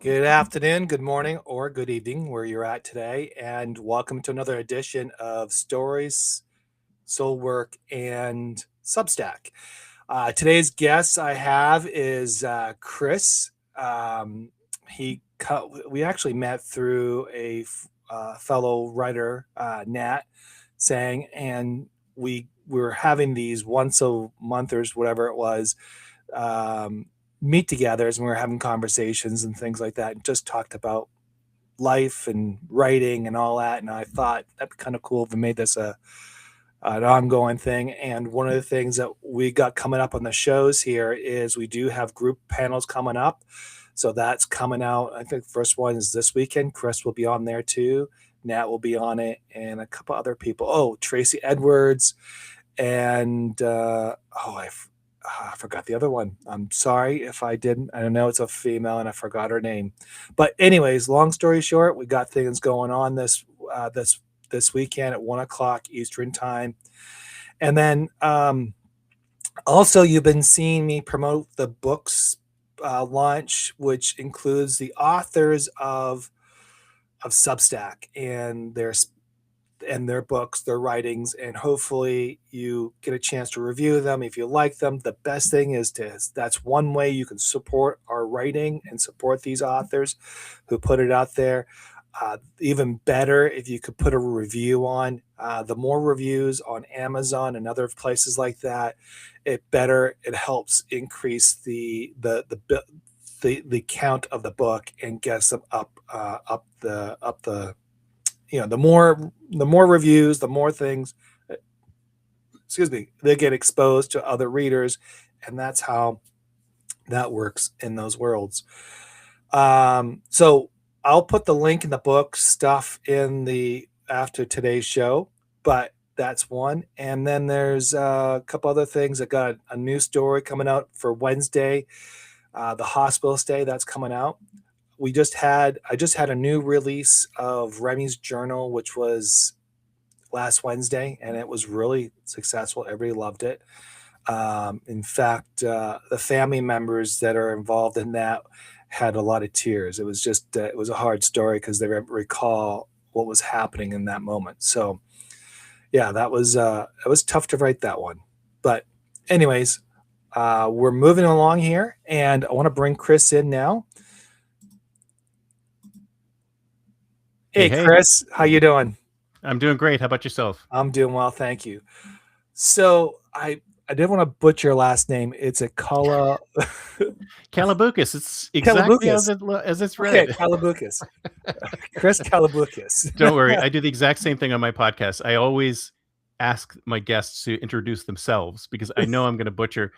Good afternoon, good morning, or good evening, where you're at today, and welcome to another edition of Stories, Soul Work, and Substack. Today's guest I have is Chris. We actually met through a fellow writer, Nat, saying, and we were having these once a month or whatever it was. Um, Meet togethers and we were having conversations and things like that and just talked about life and writing and all that. And I thought that'd be kind of cool if we made this an ongoing thing. And one of the things that we got coming up on the shows here is we do have group panels coming up. So that's coming out. I think the first one is this weekend. Chris will be on there too. Nat will be on it, and a couple other people. Oh, Tracy Edwards, and I forgot the other one. I'm sorry if I didn't. I know it's a female and I forgot her name. But anyways, long story short, we got things going on this weekend at 1 o'clock Eastern time. And then also you've been seeing me promote the books launch, which includes the authors of Substack and their books, their writings, and hopefully you get a chance to review them. If you like them, the best thing is that's one way you can support our writing and support these authors who put it out there. Even better if you could put a review on. The more reviews on Amazon and other places like that, it helps increase the count of the book and gets them up the the more reviews, the more things, they get exposed to other readers, and that's how that works in those worlds. So I'll put the link in the book stuff in the after today's show, but that's one. And then there's a couple other things. I got a new story coming out for Wednesday, the hospital stay that's coming out. I just had a new release of Remy's journal, which was last Wednesday, and it was really successful. Everybody loved it. In fact, the family members that are involved in that had a lot of tears. It was just it was a hard story because they recall what was happening in that moment. So yeah, that was it was tough to write that one. But anyways, we're moving along here, and I want to bring Chris in now. Hey, Hey, Chris, how you doing? I'm doing great. How about yourself? I'm doing well, thank you. So I didn't want to butcher your last name. It's a Kalaboukis. It's exactly Kalaboukis. as it's Okay, read. Kalaboukis. Chris Kalaboukis. Don't worry. I do the exact same thing on my podcast. I always ask my guests to introduce themselves because I know I'm going to butcher,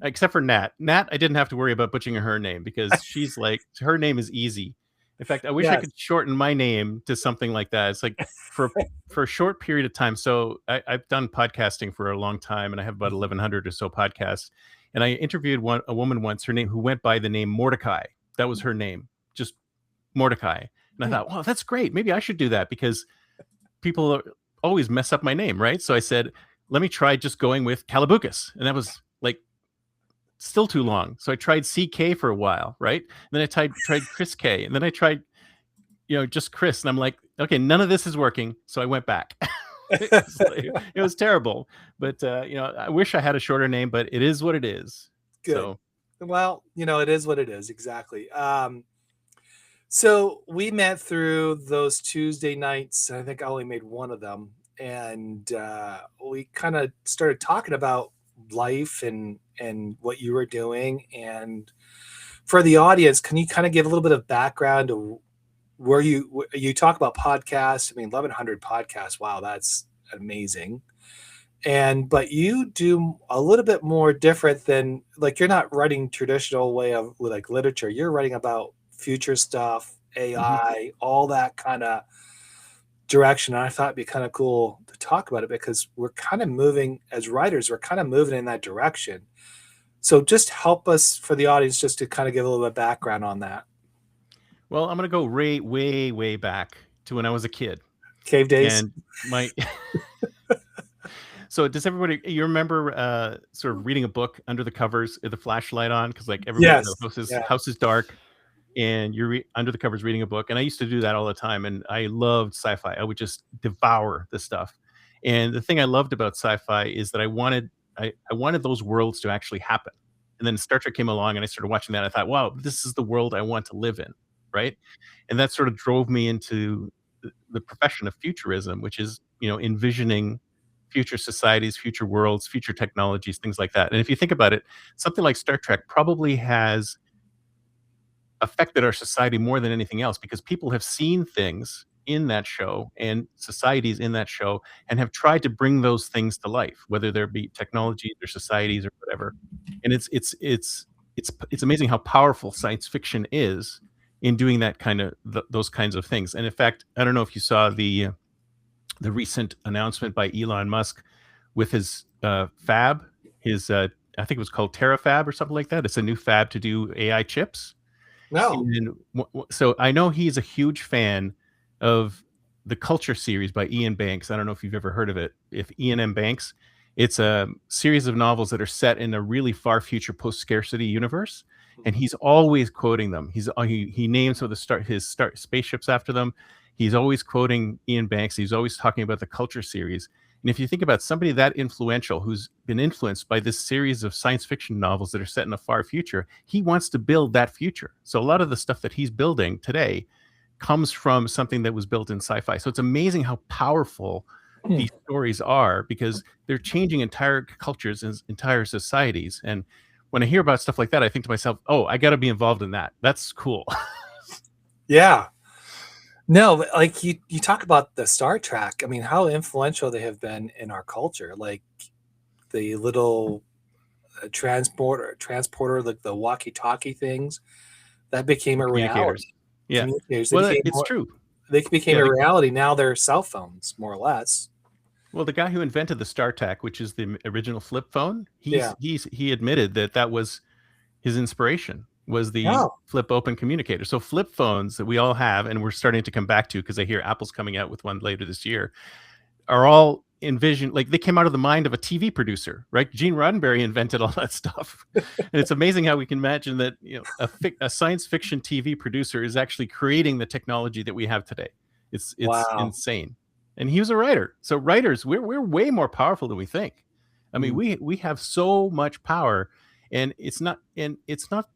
except for Nat. Nat, I didn't have to worry about butchering her name because she's like, her name is easy. In fact, I wish I Yes. could shorten my name to something like that. It's like for a short period of time. So I've done podcasting for a long time, and I have about 1,100 or so podcasts. And I interviewed a woman once, her name, who went by the name Mordecai. That was her name, just Mordecai. And I thought, wow, that's great. Maybe I should do that because people always mess up my name, right? So I said, let me try just going with Kalaboukis. And that was like still too long. So I tried CK for a while, right? And then I tried Chris K. And then I tried, just Chris. And I'm like, okay, none of this is working. So I went back. It was terrible. But, I wish I had a shorter name, but it is what it is. Good. So Well, it is what it is. Exactly. So we met through those Tuesday nights. I think I only made one of them, and we kind of started talking about life and what you were doing. And for the audience, can you kind of give a little bit of background to where you talk about podcasts? I mean, 1,100 podcasts. Wow, that's amazing. But you do a little bit more different than, like, you're not writing traditional way of like literature. You're writing about future stuff, mhm. AI, all that kind of direction. And I thought it'd be kind of cool to talk about it because we're kind of moving as writers, we're kind of moving in that direction. So just help us, for the audience, just to kind of give a little bit of background on that. Well, I'm going to go way, way back to when I was a kid. Cave days. And my so does everybody, you remember sort of reading a book under the covers with the flashlight on because like everybody, Yes. the Yeah. house is dark, and you're under the covers reading a book. And I used to do that all the time, and I loved sci-fi. I would just devour the stuff. And the thing I loved about sci-fi is that I wanted those worlds to actually happen. And then Star Trek came along, and I started watching that. I thought, wow, this is the world I want to live in, right? And that sort of drove me into the profession of futurism, which is, envisioning future societies, future worlds, future technologies, things like that. And if you think about it, something like Star Trek probably has affected our society more than anything else, because people have seen things in that show and societies in that show and have tried to bring those things to life, whether there be technologies or societies or whatever. And it's amazing how powerful science fiction is in doing that those kinds of things. And in fact, I don't know if you saw the recent announcement by Elon Musk with his fab, his I think it was called TerraFab or something like that. It's a new fab to do AI chips. No. And so I know he's a huge fan of the Culture series by Ian Banks. I don't know if you've ever heard of it. If Ian M. Banks, it's a series of novels that are set in a really far future post-scarcity universe, and he's always quoting them. He names his spaceships after them. He's always quoting Ian Banks. He's always talking about the Culture series. And if you think about somebody that influential who's been influenced by this series of science fiction novels that are set in a far future, he wants to build that future. So a lot of the stuff that he's building today comes from something that was built in sci-fi. So it's amazing how powerful these stories are, because they're changing entire cultures and entire societies. And when I hear about stuff like that, I think to myself, oh, I got to be involved in that. That's cool. Yeah. No, but like you talk about the Star Trek. I mean, how influential they have been in our culture. Like the little transporter, like the walkie-talkie things, that became a Communicators. reality. Yeah. Communicators, Well, it's true. they became Yeah, a reality. Now they're cell phones, more or less. well, the guy who invented the StarTAC, which is the original flip phone, Yeah. he admitted that was his inspiration, was the Oh, flip open communicator. So flip phones that we all have, and we're starting to come back to, because I hear Apple's coming out with one later this year, are all envisioned, like they came out of the mind of a TV producer, right? Gene Roddenberry invented all that stuff. And it's amazing how we can imagine that, a science fiction TV producer is actually creating the technology that we have today. It's wow. insane. And he was a writer. So writers, we're way more powerful than we think. I mean, Mm. we have so much power, and it's not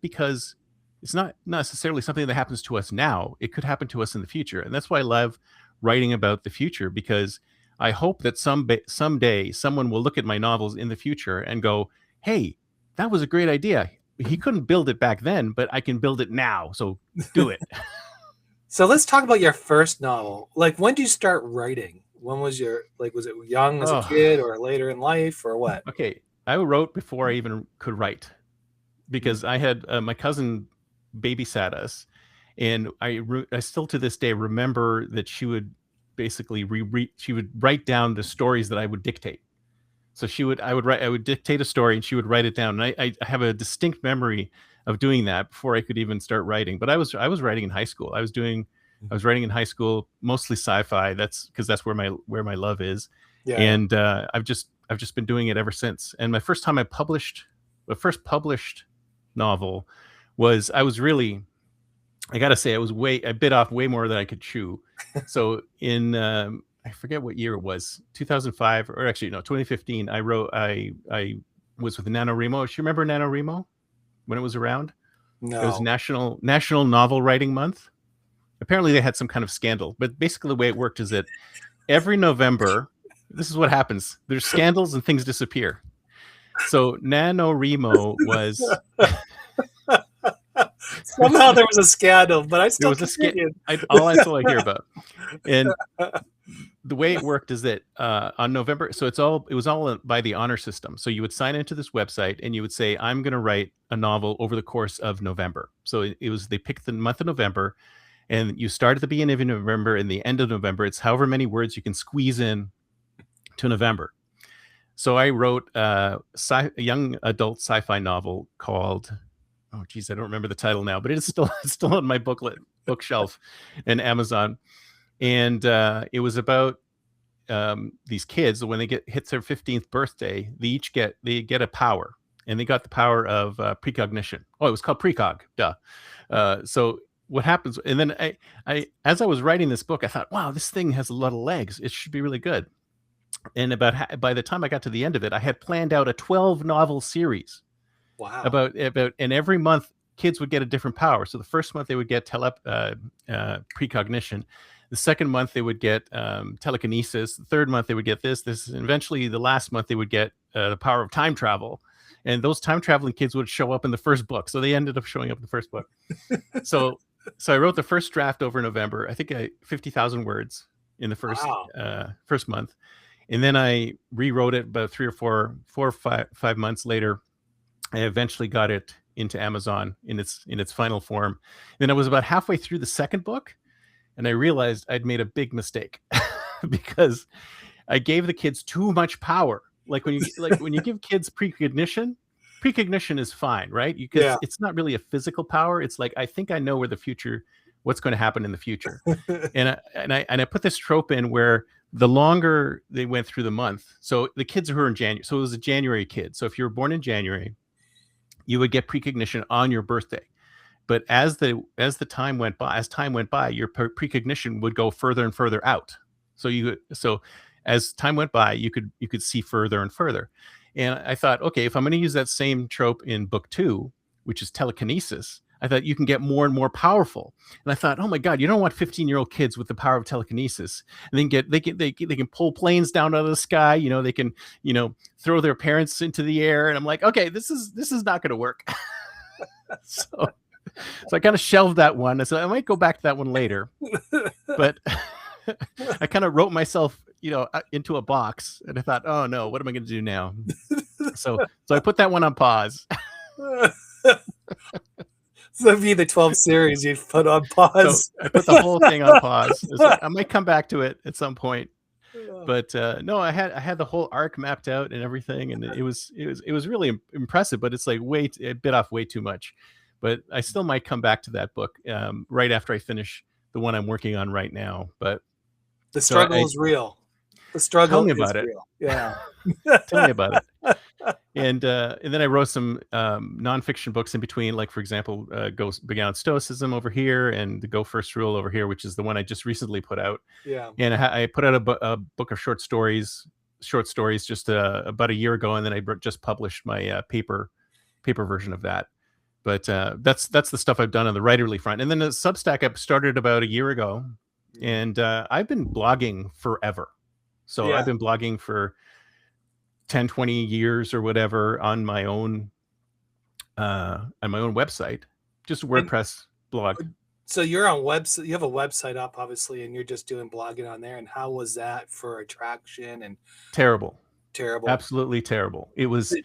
because it's not necessarily something that happens to us now. It could happen to us in the future. And that's why I love writing about the future, because I hope that someday someone will look at my novels in the future and go, "Hey, that was a great idea. He couldn't build it back then, but I can build it now. So do it." So let's talk about your first novel. Like, when did you start writing? When was was it young as a Oh, kid or later in life or what? okay. I wrote before I even could write, Mm. because I had my cousin babysat us, and I still to this day remember that she would basically she would write down the stories that I would dictate. So I would dictate a story, and she would write it down. And I have a distinct memory of doing that before I could even start writing. But I was writing in high school. I was writing in high school, mostly sci-fi. That's because that's where my love is. Yeah, yeah. And I've just been doing it ever since. And the first published novel was, I gotta say, I bit off way more than I could chew. So in I forget what year it was, 2005, or actually no, 2015. I was with NaNoWriMo. Do you remember NaNoWriMo when it was around? It was No. National Novel Writing Month. Apparently, they had some kind of scandal, but basically, the way it worked is that every November, this is what happens: there's scandals and things disappear. So NaNoWriMo was Somehow there was a scandal, but I there still was a scandal. continued. That's all I hear about. And the way it worked is that on November, so it was all by the honor system. So you would sign into this website, and you would say, "I'm going to write a novel over the course of November." So it was, they picked the month of November, and you start at the beginning of November and the end of November. It's however many words you can squeeze in to November. So I wrote a young adult sci-fi novel called, oh geez, I don't remember the title now, but it's still on my bookshelf in Amazon. And it was about these kids. When they hit their 15th birthday, they get a power. and they got the power of precognition. Oh, it was called precog. Duh. So what happens? And then as I was writing this book, I thought, wow, this thing has a lot of legs. It should be really good. And by the time I got to the end of it, I had planned out a 12 novel series. Wow. About and every month kids would get a different power. So the first month they would get precognition. The second month they would get telekinesis. The third month they would get this, and eventually the last month they would get the power of time travel. And those time traveling kids would show up in the first book. So they ended up showing up in the first book. So I wrote the first draft over November. I think 50,000 words in the first month. And then I rewrote it about 3 or 5 months later. I eventually got it into Amazon in its final form. Then I was about halfway through the second book, and I realized I'd made a big mistake because I gave the kids too much power. Like when you give kids precognition is fine, right? Because it's not really a physical power. It's like, I think I know what's going to happen in the future. and I put this trope in where the longer they went through the month, so the kids who were in January, so it was a January kid. So if you were born in January, you would get precognition on your birthday. But as time went by, your precognition would go further and further out. So as time went by, you could see further and further. And I thought, okay, if I'm going to use that same trope in book 2, which is telekinesis, I thought you can get more and more powerful. And I thought, oh my God, you don't want 15-year-old kids with the power of telekinesis. And then they can pull planes down out of the sky. They can, throw their parents into the air. And I'm like, okay, this is not going to work. So I kind of shelved that one. I said I might go back to that one later, but I kind of wrote myself, into a box, and I thought, oh no, what am I going to do now? So I put that one on pause. So that'd be the 12 series you'd put on pause. So I put the whole thing on pause. I might come back to it at some point, but no, I had the whole arc mapped out and everything, and it was really impressive. But it's like it bit off way too much. But I still might come back to that book right after I finish the one I'm working on right now. But the struggle is real. The struggle. Tell me about it. Real. Yeah. Tell me about it. And then I wrote some nonfiction books in between, like, for example, Go Beyond Stoicism over here, and the Go First Rule over here, which is the one I just recently put out. Yeah. And I put out a book of short stories just about a year ago, and then I just published my paper version of that. But that's the stuff I've done on the writerly front. And then the Substack I started about a year ago, and I've been blogging forever. So I've been blogging for 10, 20 years or whatever on my own website, just a WordPress blog. So you're on website. You have a website up, obviously, and you're just doing blogging on there. And how was that for attraction? And terrible, absolutely terrible. It was.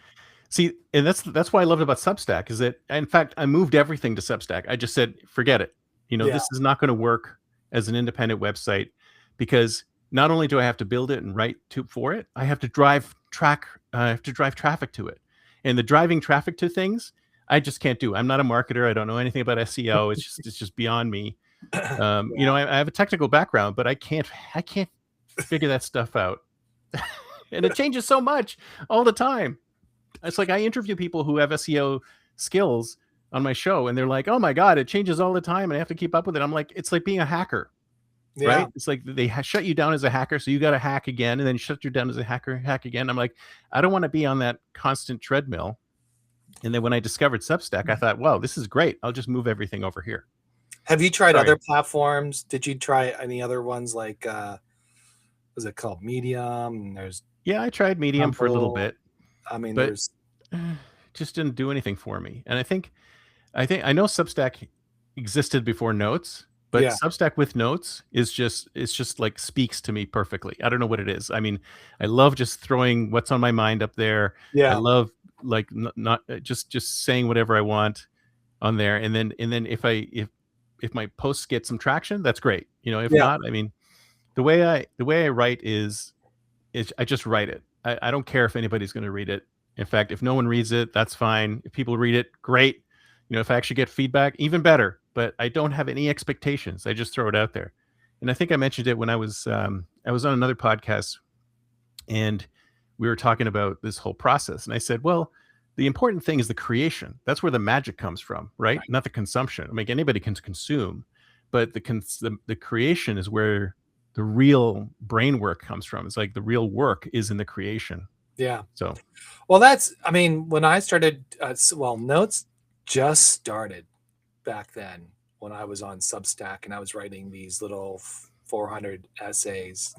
See, and that's why I loved about Substack is that, in fact, I moved everything to Substack. I just said, forget it. This is not going to work as an independent website, because not only do I have to build it and write for it, I have to drive traffic to it. And the driving traffic to things, I just can't do. I'm not a marketer. I don't know anything about SEO. It's just beyond me. I have a technical background, but I can't figure that stuff out. And it changes so much all the time. It's like I interview people who have SEO skills on my show, and they're like, oh my God, it changes all the time and I have to keep up with it. I'm like, it's like being a hacker. Yeah. Right? It's like they shut you down as a hacker, so you got to hack again, and then shut you down as a hack again. I'm like, I don't want to be on that constant treadmill. And then when I discovered Substack, I thought, wow, this is great. I'll just move everything over here. Have you tried other platforms? Did you try any other ones like, was it called Medium? I tried Medium for a little bit. I mean, but just didn't do anything for me. And I know Substack existed before Notes. But Substack with Notes it's just like speaks to me perfectly. I don't know what it is. I mean, I love just throwing what's on my mind up there. Yeah. I love like not just saying whatever I want on there. And then if my posts get some traction, that's great. If not, I mean, the way I write is I just write it. I don't care if anybody's going to read it. In fact, if no one reads it, that's fine. If people read it, great. If I actually get feedback, even better. But I don't have any expectations. I just throw it out there. And I think I mentioned it when I was on another podcast, and we were talking about this whole process. And I said, well, the important thing is the creation. That's where the magic comes from, right? Right. Not the consumption. I mean, anybody can consume, but the creation is where the real brain work comes from. It's like the real work is in the creation. Yeah. So Well, I mean, when I started, Notes just started back then when I was on Substack and I was writing these little 400 essays,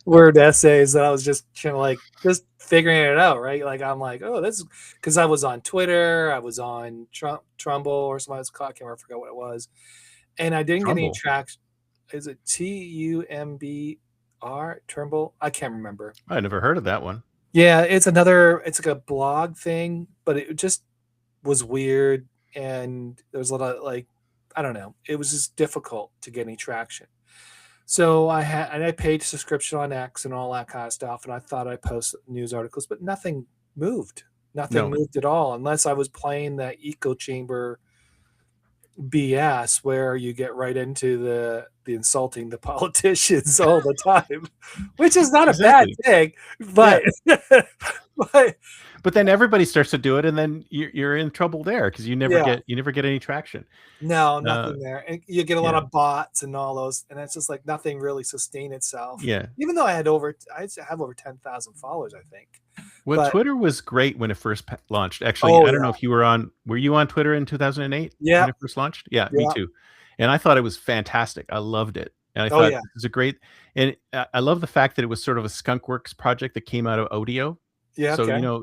word essays that I was just kind of like just figuring it out, right? Like I'm like, oh, this is because I was on Twitter, I was on Trumbull or something. I can't remember, I forgot what it was, and I didn't get any Trumbull. traction. Is it Turnbull? I can't remember. I never heard of that one. Yeah, it's like a blog thing, but it just was weird, and there was a lot of like, I don't know, it was just difficult to get any traction. So I paid subscription on X and all that kind of stuff, and I thought I'd post news articles, but nothing moved. Nothing No, moved at all, unless I was playing that echo chamber BS where you get right into the insulting the politicians all the time, which is not a bad exactly. thing, Yeah, but but but then everybody starts to do it, and then you're in trouble there because yeah, you never get any traction. no, Uh, nothing there. And you get a lot yeah, of bots and all those, and it's just like nothing really sustained itself. yeah. Even though I have over 10,000 followers, I think. Well, But Twitter was great when it first launched. Actually, oh I don't know yeah, if you were on. Were you on Twitter in 2008 when yeah, it first launched? Yeah, me yeah, too. And I thought it was fantastic. I loved it, and I oh thought yeah, this is a great. And I love the fact that it was sort of a skunkworks project that came out of Odeo. yeah. So Okay, you know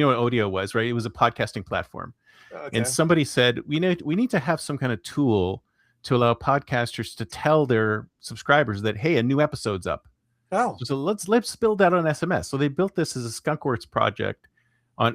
what Odeo was, right? It was a podcasting platform, and okay. somebody said we need to have some kind of tool to allow podcasters to tell their subscribers that, hey, a new episode's up. Oh, So let's build that on SMS. So they built this as a skunkworks project on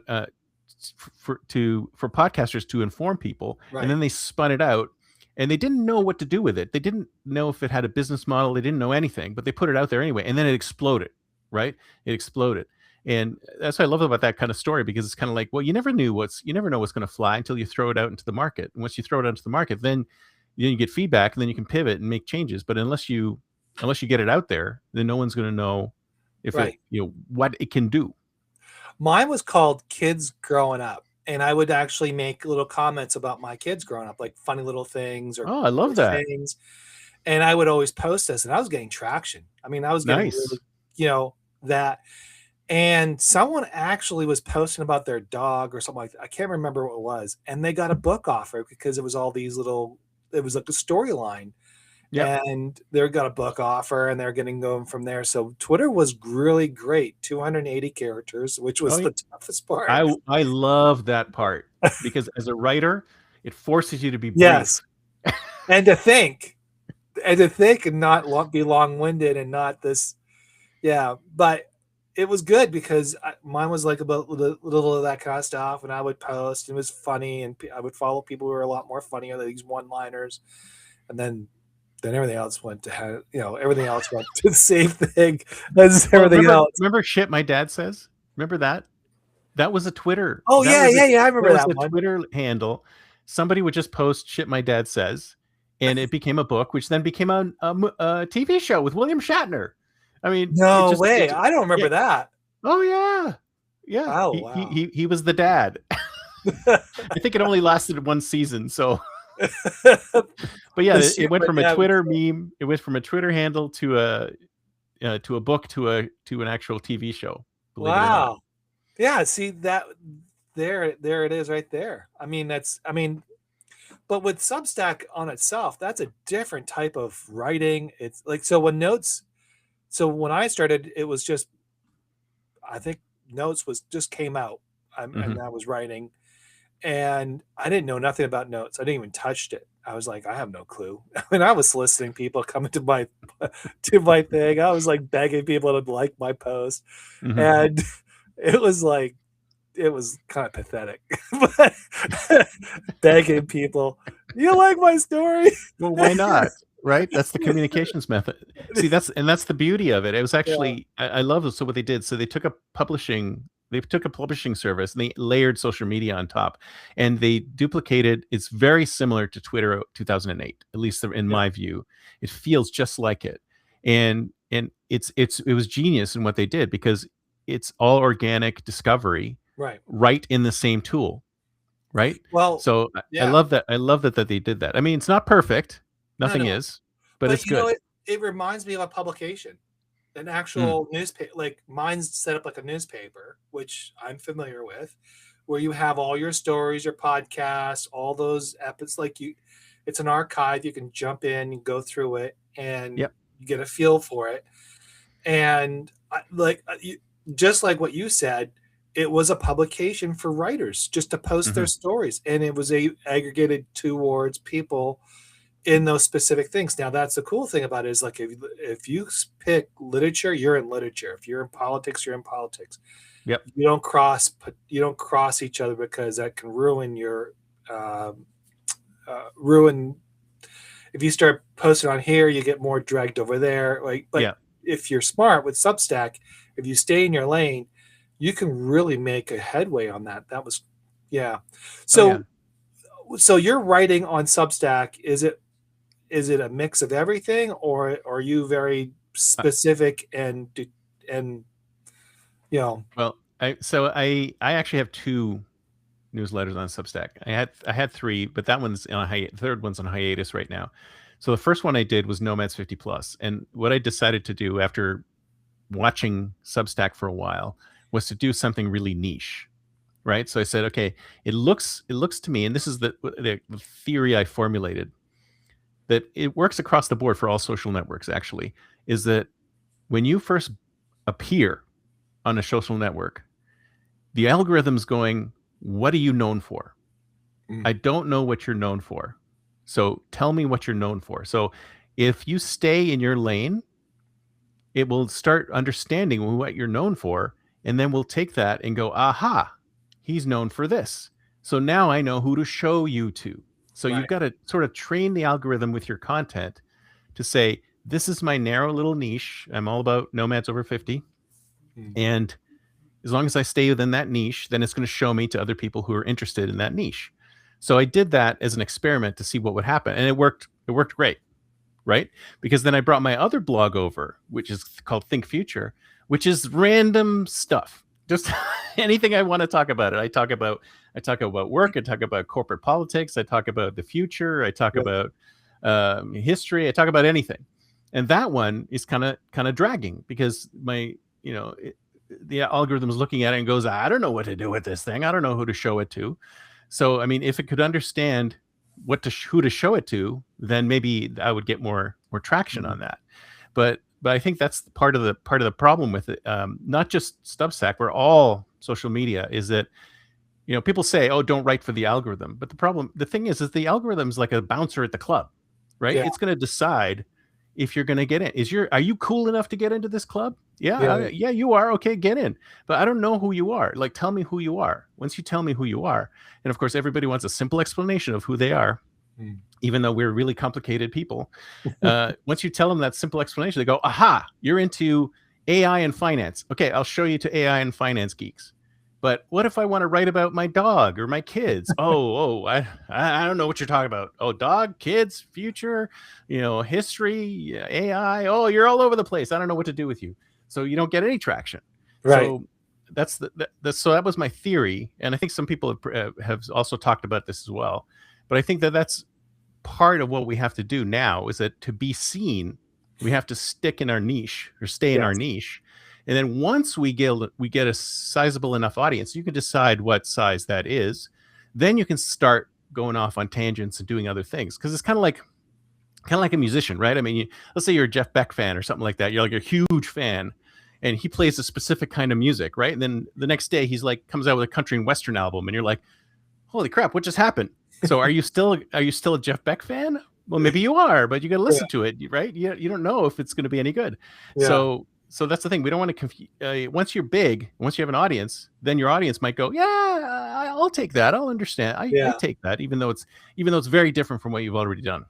for podcasters to inform people, and right, then they spun it out, and they didn't know what to do with it. They didn't know if it had a business model. They didn't know anything, but they put it out there anyway, and then it exploded. Right? It exploded, and that's what I love about that kind of story, because it's kind of like, well, you never know what's going to fly until you throw it out into the market. And once you throw it out into the market, then you get feedback, and then you can pivot and make changes. But unless you get it out there, then no one's going to know if it, right. what it can do. Mine was called Kids Growing Up, and I would actually make little comments about my kids growing up, like funny little things or Oh, I love cool that. things. And I would always post this, and I was getting traction. I mean, I was getting Nice. really, that. And someone actually was posting about their dog or something like that. I can't remember what it was. And they got a book offer because it was all these little, it was like a storyline. Yep. And they got a book offer and they're getting going from there. So Twitter was really great. 280 characters, which Oh, was yeah. the toughest part. I love that part, because as a writer, it forces you to be brief. Yes. And and not be long-winded and not this. Yeah. But it was good because mine was like about little of that kind of stuff. And I would post, and it was funny. And I would follow people who were a lot more funnier than these one-liners. And then everything else went to everything else went to the same thing as Well, everything remember else. remember shit my dad says? Remember that? That was a Twitter. Oh That yeah, was a yeah, yeah. I that remember was that a one. Twitter handle. Somebody would just post shit my dad says, and it became a book, which then became a TV show with William Shatner. I mean, No way. I don't yeah. remember that. Oh yeah, yeah. Oh He he wow. he, he was the dad. I think it only lasted one season. So, but yeah, The it shit went my from a dad would Twitter say. meme. It went from a Twitter handle to a book to an actual TV show. Believe it or not. Wow. Yeah, see that there it is right there. But with Substack on itself, that's a different type of writing. It's like so when I started, it was just I think Notes was just came out. Hmm. And I was writing, and I didn't know nothing about Notes. I didn't even touched it. I was like, I have no clue. I mean, I was soliciting people coming to my to my thing. I was like begging people to like my post, Hmm. and it was like it was kind of pathetic. But begging people, you like my story? Well, why not? Right? That's the communications method. See, that's the beauty of it. It was Yeah, actually I love it. So what they did, so they took a publishing service and they layered social media on top, and they duplicated. It's very similar to Twitter 2008, at least in yeah, my view. It feels just like it, and it was genius in what they did, because it's all organic discovery Right. right in the same tool, right? Well, So I yeah. love that. I love that they did that. I mean, it's not perfect. No, Nothing no. is, but But it's good. it reminds me of a publication, an Mm, actual newspaper. Like mine's set up like a newspaper, which I'm familiar with, where you have all your stories, your podcasts, all those episodes. Like it's an archive. You can jump in and go through it, and yep. you get a feel for it. And just like what you said, it was a publication for writers just to post Hmm. their stories, and it was aggregated towards people in those specific things. Now, that's the cool thing about it is like if you pick literature, you're in literature. If you're in politics, you're in politics. Yep. You don't cross each other because that can ruin your um, ruin. If you start posting on here, you get more dragged over there. Like, but Yeah. if you're smart with Substack, if you stay in your lane, you can really make a headway on that. That was, yeah. Oh yeah. So, so you're writing on Substack. Is it a mix of everything, or are you very Uh, specific and you know? well, I actually have two newsletters on Substack. I had three, but that one's on third one's on hiatus right now. So the first one I did was Nomads 50 Plus, and what I decided to do after watching Substack for a while was to do something really niche, right? So I said, okay, it looks to me, and this is the theory I formulated, that it works across the board for all social networks. Actually, is that when you first appear on a social network, the algorithm's going, "What are you known for? Mm, I don't know what you're known for. So tell me what you're known for." So if you stay in your lane, it will start understanding what you're known for. And then we'll take that and go, aha, he's known for this. So now I know who to show you to. So right. you've got to sort of train the algorithm with your content to say, this is my narrow little niche. I'm all about nomads over 50. Mm, And as long as I stay within that niche, then it's going to show me to other people who are interested in that niche. So I did that as an experiment to see what would happen. And it worked. It worked great, right? Because then I brought my other blog over, which is called Think Future, which is random stuff. Just anything I want to talk about it. I talk about work, I talk about corporate politics, I talk about the future, I talk right. about history, I talk about anything. And that one is kind of dragging because the algorithm is looking at it and goes, I don't know what to do with this thing. I don't know who to show it to. So, I mean, if it could understand who to show it to, then maybe I would get more traction Mm, on that. But I think that's part of the problem with it. Not just Substack, where all social media is that people say, oh, don't write for the algorithm. But the thing is the algorithm's like a bouncer at the club, right? yeah. It's going to decide if you're going to get in. Are you cool enough to get into this club? Yeah, Yeah. yeah, you are. Okay, get in. But I don't know who you are. Like, tell me who you are. Once you tell me who you are, and of course, everybody wants a simple explanation of who they are, Mm, even though we're really complicated people. Once you tell them that simple explanation, they go, aha, you're into AI and finance. Okay, I'll show you to AI and finance geeks. But what if I want to write about my dog or my kids? I don't know what you're talking about. Oh, dog, kids, future, history, AI. Oh, you're all over the place. I don't know what to do with you. So you don't get any traction. right. So so that was my theory, and I think some people have also talked about this as well. But I think that's part of what we have to do now, is that to be seen, we have to stick in our niche or stay in our Yes. niche. And then once we get a sizable enough audience, you can decide what size that is. Then you can start going off on tangents and doing other things, because it's kind of like a musician, right? I mean, let's say you're a Jeff Beck fan or something like that. You're like a huge fan, and he plays a specific kind of music, right? And then the next day he's like comes out with a country and western album, and you're like, holy crap, what just happened? So are you still a Jeff Beck fan? Well, maybe you are, but you got to Yeah. listen to it, right? You don't know if it's going to be any good. Yeah. So that's the thing. We don't want to confuse. Once you're big, once you have an audience, then your audience might go, yeah, I'll take that. I'll understand. I Yeah. take that, even though it's very different from what you've already done.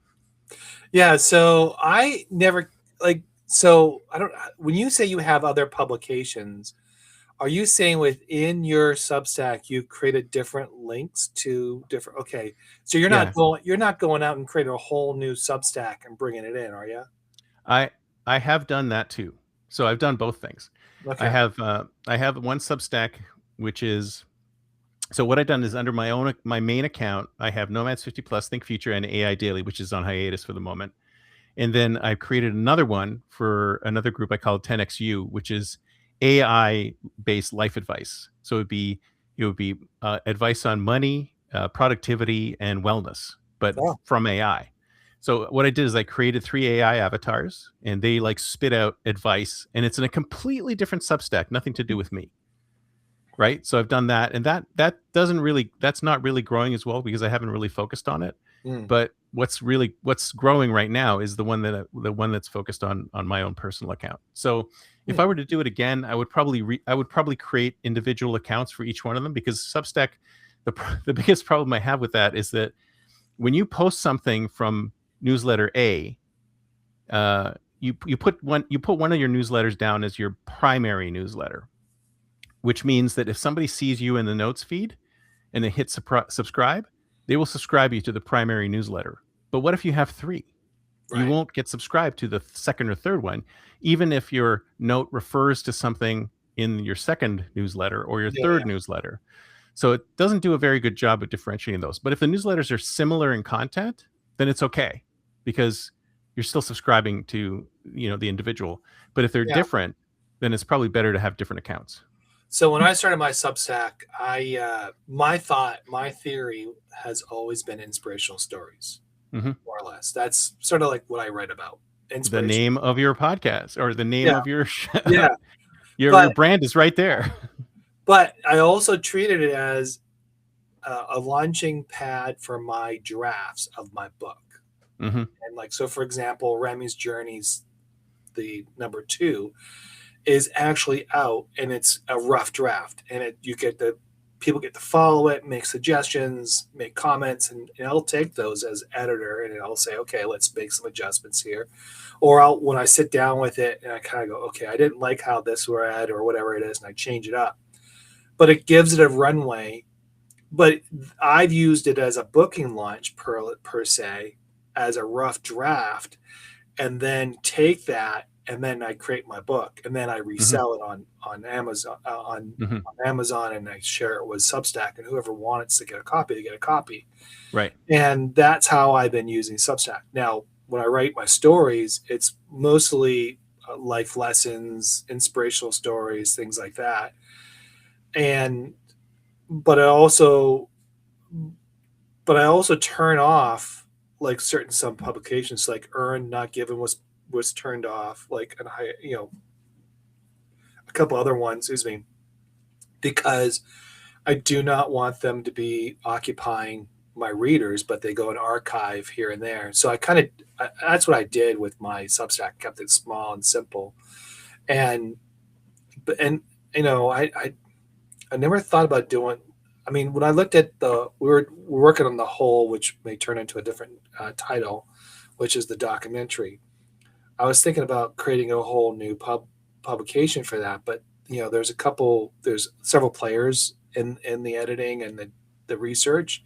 Yeah. So I never like. So I don't. When you say you have other publications, are you saying within your Substack you created different links to different? Okay, so Yeah, you're not going out and creating a whole new Substack and bringing it in, are you? I I have done that too. So I've done both things. Okay. I have one Substack, which is, so what I've done is under my main account, I have Nomads 50 Plus, Think Future, and AI Daily, which is on hiatus for the moment. And then I created another one for another group I call 10XU, which is AI based life advice. So it would be advice on money, productivity, and wellness, but Oh, from AI. So what I did is I created 3 AI avatars, and they like spit out advice, and it's in a completely different Substack, nothing to do with me. Right. So I've done that, and that's not really growing as well because I haven't really focused on it. mm, But what's growing right now is the one that's focused on my own personal account. So if mm, I were to do it again, I would probably create individual accounts for each one of them, because Substack, the biggest problem I have with that is that when you post something from newsletter A, you put one of your newsletters down as your primary newsletter, which means that if somebody sees you in the notes feed and they hit subscribe, they will subscribe you to the primary newsletter. But what if you have 3? You right. won't get subscribed to the second or third one, even if your note refers to something in your second newsletter or your Yeah, yeah, third newsletter. So it doesn't do a very good job of differentiating those. But if the newsletters are similar in content, then it's okay, because you're still subscribing to, the individual. But if they're yeah. different, then it's probably better to have different accounts. So when I started my Substack, my theory has always been inspirational stories, Hmm. more or less. That's sort of like what I write about. The Inspiration. name of your podcast, or the name Yeah, of your yeah. your But brand is right there. I also treated it as a launching pad for my drafts of my book. Hmm. And like, so for example, Remy's Journeys, the number 2, is actually out, and it's a rough draft, and people get to follow it, make suggestions, make comments, and I'll take those as editor, and I'll say, okay, let's make some adjustments here. Or when I sit down with it and I kind of go, okay, I didn't like how this read or whatever it is, and I change it up. But it gives it a runway. But I've used it as a booking launch per se, as a rough draft, and then take that, and then I create my book, and then I Hmm. resell it on Amazon, Hmm. on Amazon, and I share it with Substack, and whoever wants to get a copy, they get a copy. Right. And that's how I've been using Substack. Now, when I write my stories, it's mostly life lessons, inspirational stories, things like that. And but I also turn off like certain some publications, like Earn Not Given was turned off, like, and I, a couple other ones, excuse me, because I do not want them to be occupying my readers, but they go and archive here and there. So that's what I did with my Substack, kept it small and simple. And, and, I never thought about doing, I mean, when I looked at we're working on the whole, which may turn into a different title, which is the documentary. I was thinking about creating a whole new publication for that, but there's several players in the editing and the research,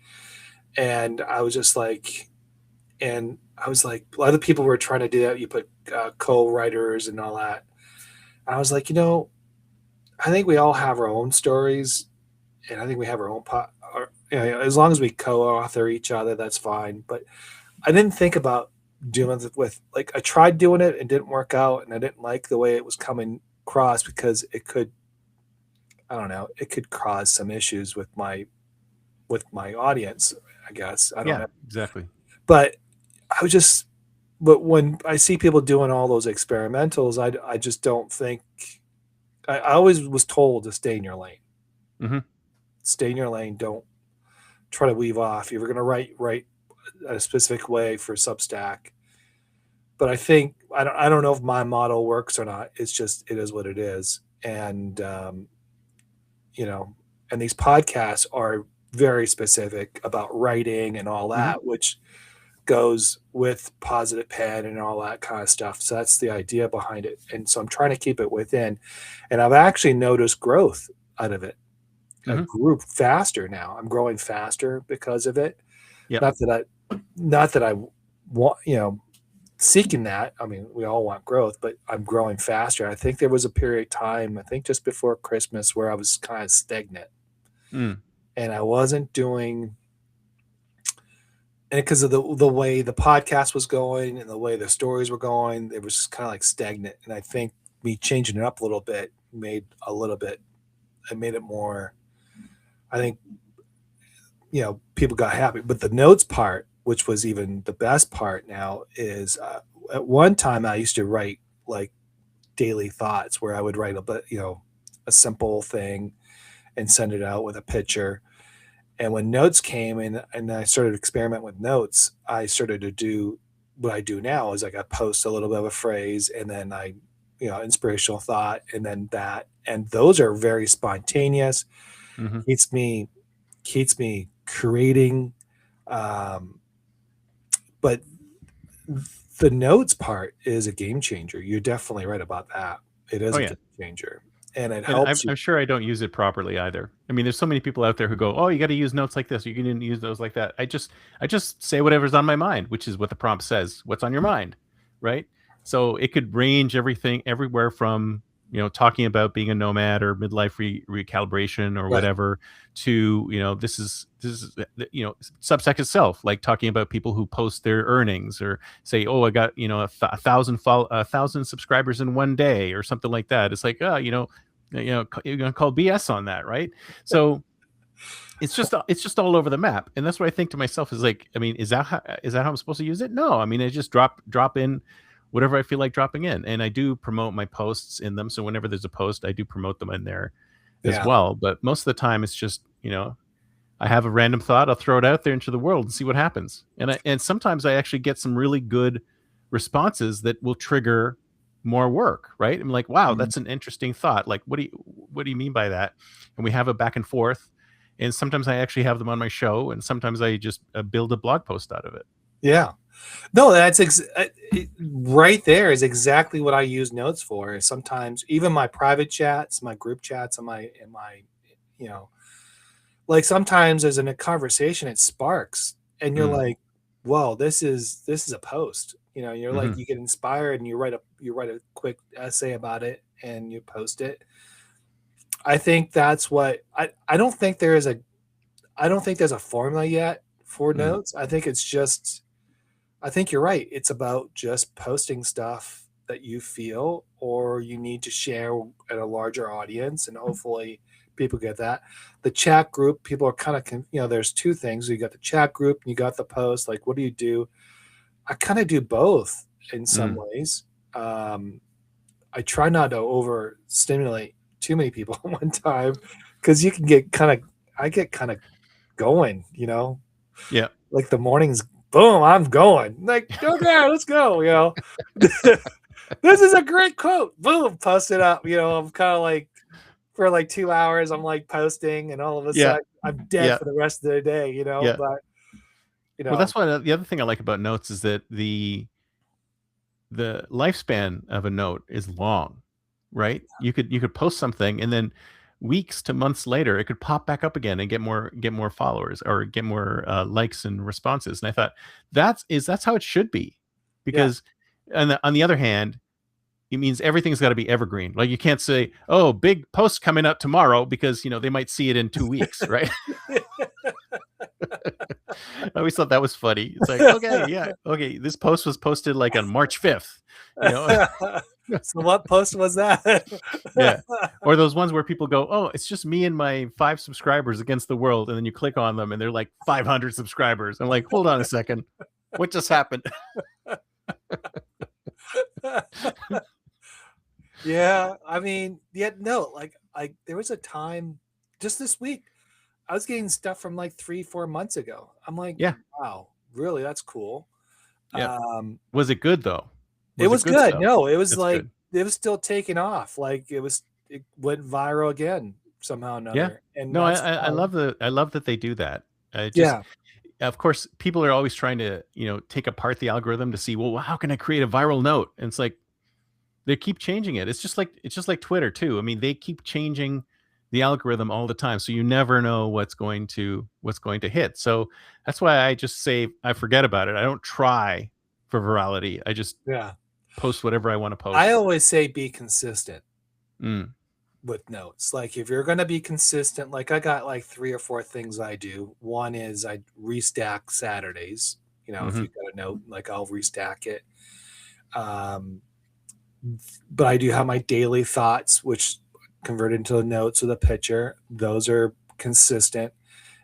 and I was like, a lot of people were trying to do that. You put co-writers and all that. And I was like, I think we all have our own stories, and I think we have our own as long as we co-author each other, that's fine. But I didn't think about doing it with, like, I tried doing it and didn't work out, and I didn't like the way it was coming across because I don't know, it could cause some issues with my audience, I guess. I don't Yeah. know. Exactly. But I was just but when I see people doing all those experimentals, I just don't think I always was told to stay in your lane. Hmm. Stay in your lane. Don't try to weave off. If you're going to write a specific way for Substack. But I don't know if my model works or not. It's just, it is what it is. And you know, and these podcasts are very specific about writing and all Hmm. that, which goes with positive pen and all that kind of stuff. So that's the idea behind it. And so I'm trying to keep it within. And I've actually noticed growth out of it. I Hmm. grew faster now. I'm growing faster because of it. Yep. Not that I want, seeking that. I mean, we all want growth, but I'm growing faster. I think there was a period of time, I think just before Christmas, where I was kind of stagnant Mm. and I wasn't doing, and because of the way the podcast was going and the way the stories were going, it was just kind of like stagnant. And I think me changing it up a little bit made a little bit, it made it more, I think, people got happy. But the notes part, which was even the best part now, is at one time I used to write like daily thoughts where I would write a simple thing and send it out with a picture. And when notes came and I started to experiment with notes, I started to do what I do now is like I post a little bit of a phrase and then inspirational thought and then that. And those are very spontaneous, Hmm. keeps me creating. Um, but the notes part is a game changer. You're definitely right about that. It is Oh a yeah. game changer and it And I'm, helps you. I'm sure I don't use it properly either. I mean, there's so many people out there who go, "Oh, you got to use notes like this. You can use those like that." I just say whatever's on my mind, which is what the prompt says. What's on your mind, right? So it could range everything, everywhere from talking about being a nomad or midlife recalibration or Right. whatever, to this is Substack itself, like talking about people who post their earnings or say, "Oh, I got a thousand subscribers in one day" or something like that. It's like, you're gonna call BS on that, right? So it's just all over the map, and that's what I think to myself is like, I mean, is that how I'm supposed to use it? No, I mean, I just drop in whatever I feel like dropping in, and I do promote my posts in them. So whenever there's a post, I do promote them in there as Yeah. well. But most of the time, it's just I have a random thought, I'll throw it out there into the world and see what happens. And sometimes I actually get some really good responses that will trigger more work, right? I'm like, wow, Mhm. that's an interesting thought. Like, what do you mean by that? And we have a back and forth. And sometimes I actually have them on my show, and sometimes I just build a blog post out of it. Yeah. No, right there is exactly what I use notes for. Is sometimes even my private chats, my group chats, and my, you know, like sometimes as in a conversation, it sparks, and you're Mm. like, "Whoa, this is a post." You're like Hmm. you get inspired and you write a quick essay about it and you post it. I think that's what I don't think I don't think there's a formula yet for Mm. notes. I think you're right. It's about just posting stuff that you feel or you need to share at a larger audience, and hopefully people get that. The chat group, people are kind of, there's two things. You got the chat group and you got the post. Like, what do you do? I kind of do both in some Mm. ways. Um, I try not to overstimulate too many people at one time because you can I get kind of going, Yeah. like the mornings, boom, I'm going. Like, okay, let's go. This is a great quote. Boom, post it up. I'm kind of like for like 2 hours, I'm like posting, and all of a Yeah. sudden I'm dead Yeah. for the rest of the day. Yeah. But you Well, know, that's why the other thing I like about notes is that the lifespan of a note is long, right? You could post something, and then weeks to months later it could pop back up again and get more followers or get more likes and responses. And I thought that's how it should be, yeah. because on the other hand, it means everything's got to be evergreen. Like, you can't say, "Oh, big post coming out tomorrow," because they might see it in 2 weeks, right? I always thought that was funny. It's like, okay, yeah, okay, this post was posted like on March 5th, you know. So what post was that? Yeah. Or those ones where people go, "Oh, it's just me and my 5 subscribers against the world." And then you click on them and they're like 500 subscribers. I'm like, "Hold on a second. What just happened?" Yeah, I mean, yeah, no, like there was a time just this week I was getting stuff from like 3, 4 months ago. I'm like, Yeah. wow, really? That's cool. Yeah. Um, Was it good though? it Was it was good good. stuff? No, it was That's like good. it was still taking off. Like it went viral again somehow or Yeah. another. And No, I that's I I fine. love that they do that. I just Yeah. Of course, people are always trying to, take apart the algorithm to see, well, how can I create a viral note? And it's like they keep changing it. It's just like Twitter too. I mean, they keep changing the algorithm all the time, so you never know what's going to hit. So that's why I just say I forget about it. I don't try for virality. I just Yeah. post whatever I want to I post. always say be consistent Mm. with notes. Like if you're going to be consistent, like I got like 3 or 4 things I do. One is I restack Saturdays. If Hmm. you've got a note, like I'll restack it. Um, but I do have my daily thoughts, which convert into notes with a picture. Those are consistent.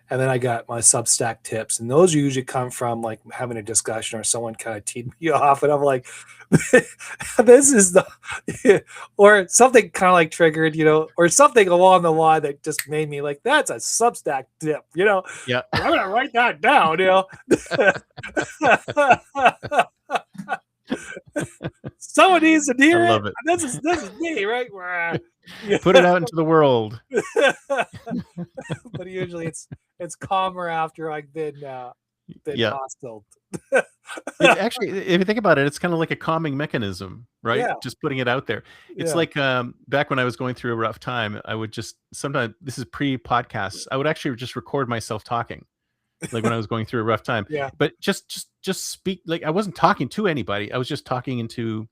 And then I got my Substack tips, and those usually come from like having a discussion or someone kind of teed me off, and I'm like, "This is the," or something kind of like triggered, or something along the line that just made me like, "That's a Substack tip," Yeah. I'm gonna write that down. Someone needs to I hear it. love it. This is me, right? Put it out into the world. But usually it's calmer after I've been Yeah. hostile. It actually, if you think about it, it's kind of like a calming mechanism, right? Yeah, Just putting it out there. It's yeah, like back when I was going through a rough time, I would just sometimes, this is pre-podcasts, I would actually just record myself talking, like when I was going through a rough time. yeah. But just speak, like I wasn't talking to anybody. I was just talking into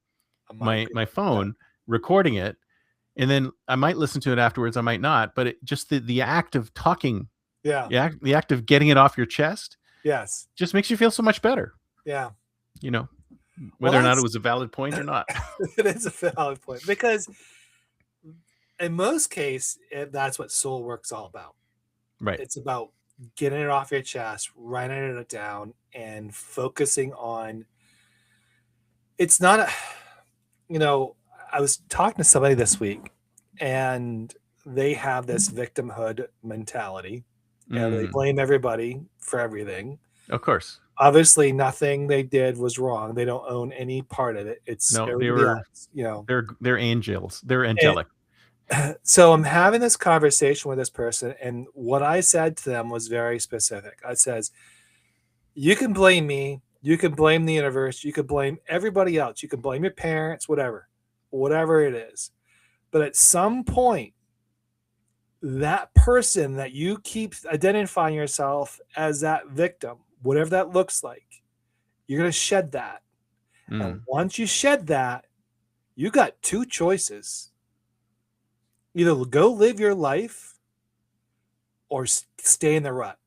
A my microphone. phone, recording it, and then I might listen to it afterwards. I might not. But it just the act of talking, Yeah. the act of getting it off your chest, Yes. just makes you feel so much better. Yeah. You know, Well, whether or not it was a valid point or not. it is a valid point because in most cases, that's what soul work's all about. Right. It's about getting it off your chest, writing it down, and focusing on. It's not a, I was talking to somebody this week, and they have this victimhood mentality. They blame everybody for everything. Of course. Obviously, nothing they did was wrong. They don't own any part of it. It's No, everybody else, they're angels. They're angelic. So I'm having this conversation with this person, and what I said to them was very specific. I says, you can blame me, you can blame the universe, you can blame everybody else, you can blame your parents, whatever it is. But at some point, that person that you keep identifying yourself as that victim, whatever that looks like, you're going to shed that. And once you shed that, you got 2 choices. Either go live your life or stay in the rut.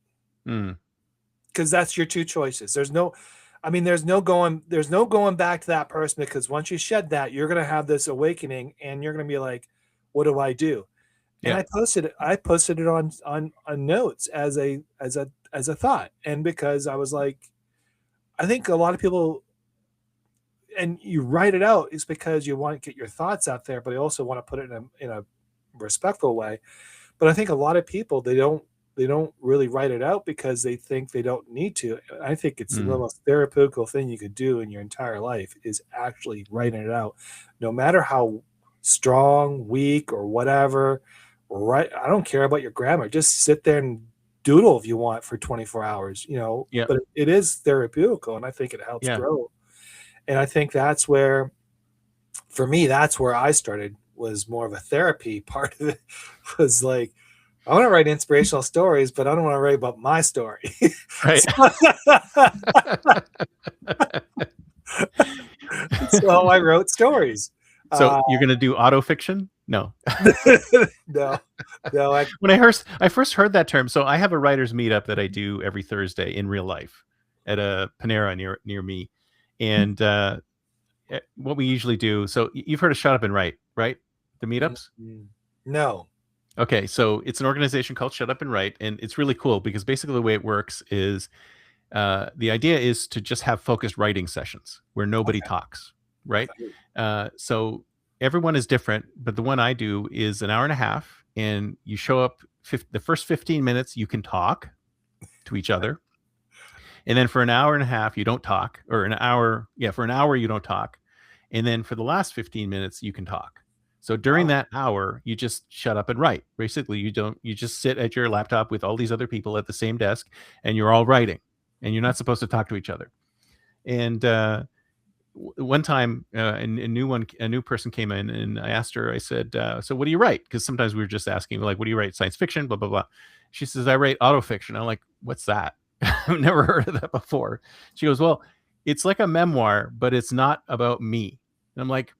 Because that's your 2 choices. There's no going back to that person, because once you shed that, you're going to have this awakening and you're going to be like, what do I do? And I posted it on notes as a thought. And because I was like, I think a lot of people, and you write it out is because you want to get your thoughts out there, but you also want to put it in a respectful way. But I think a lot of people, they don't really write it out because they think they don't need to. I think it's the most therapeutical thing you could do in your entire life is actually writing it out, no matter how strong, weak, or whatever. Right? I don't care about your grammar. Just sit there and doodle if you want for 24 hours. But it is therapeutical, and I think it helps grow. And I think that's where, for me, that's where I started, was more of a therapy part of it. Was like, I want to write inspirational stories, but I don't want to write about my story. Right. So I wrote stories. So you're going to do autofiction? No. No. When I first heard that term, so I have a writers meetup that I do every Thursday in real life at a Panera near me. And what we usually do, so you've heard of Shut Up and Write, right? The meetups? No. Okay, so it's an organization called Shut Up and Write, and it's really cool because basically the way it works is the idea is to just have focused writing sessions where nobody talks, right? So everyone is different, but the one I do is an hour and a half, and you show up the first 15 minutes, you can talk to each other. And then for an hour and a half, you don't talk, or for an hour, you don't talk. And then for the last 15 minutes, you can talk. So during that hour, you just shut up and write. Basically, you just sit at your laptop with all these other people at the same desk, and you're all writing, and you're not supposed to talk to each other. And one time, a new person came in, and I asked her, I said, so what do you write? Because sometimes we were just asking, like, what do you write? Science fiction, blah, blah, blah. She says, I write autofiction. I'm like, what's that? I've never heard of that before. She goes, well, it's like a memoir, but it's not about me. And I'm like,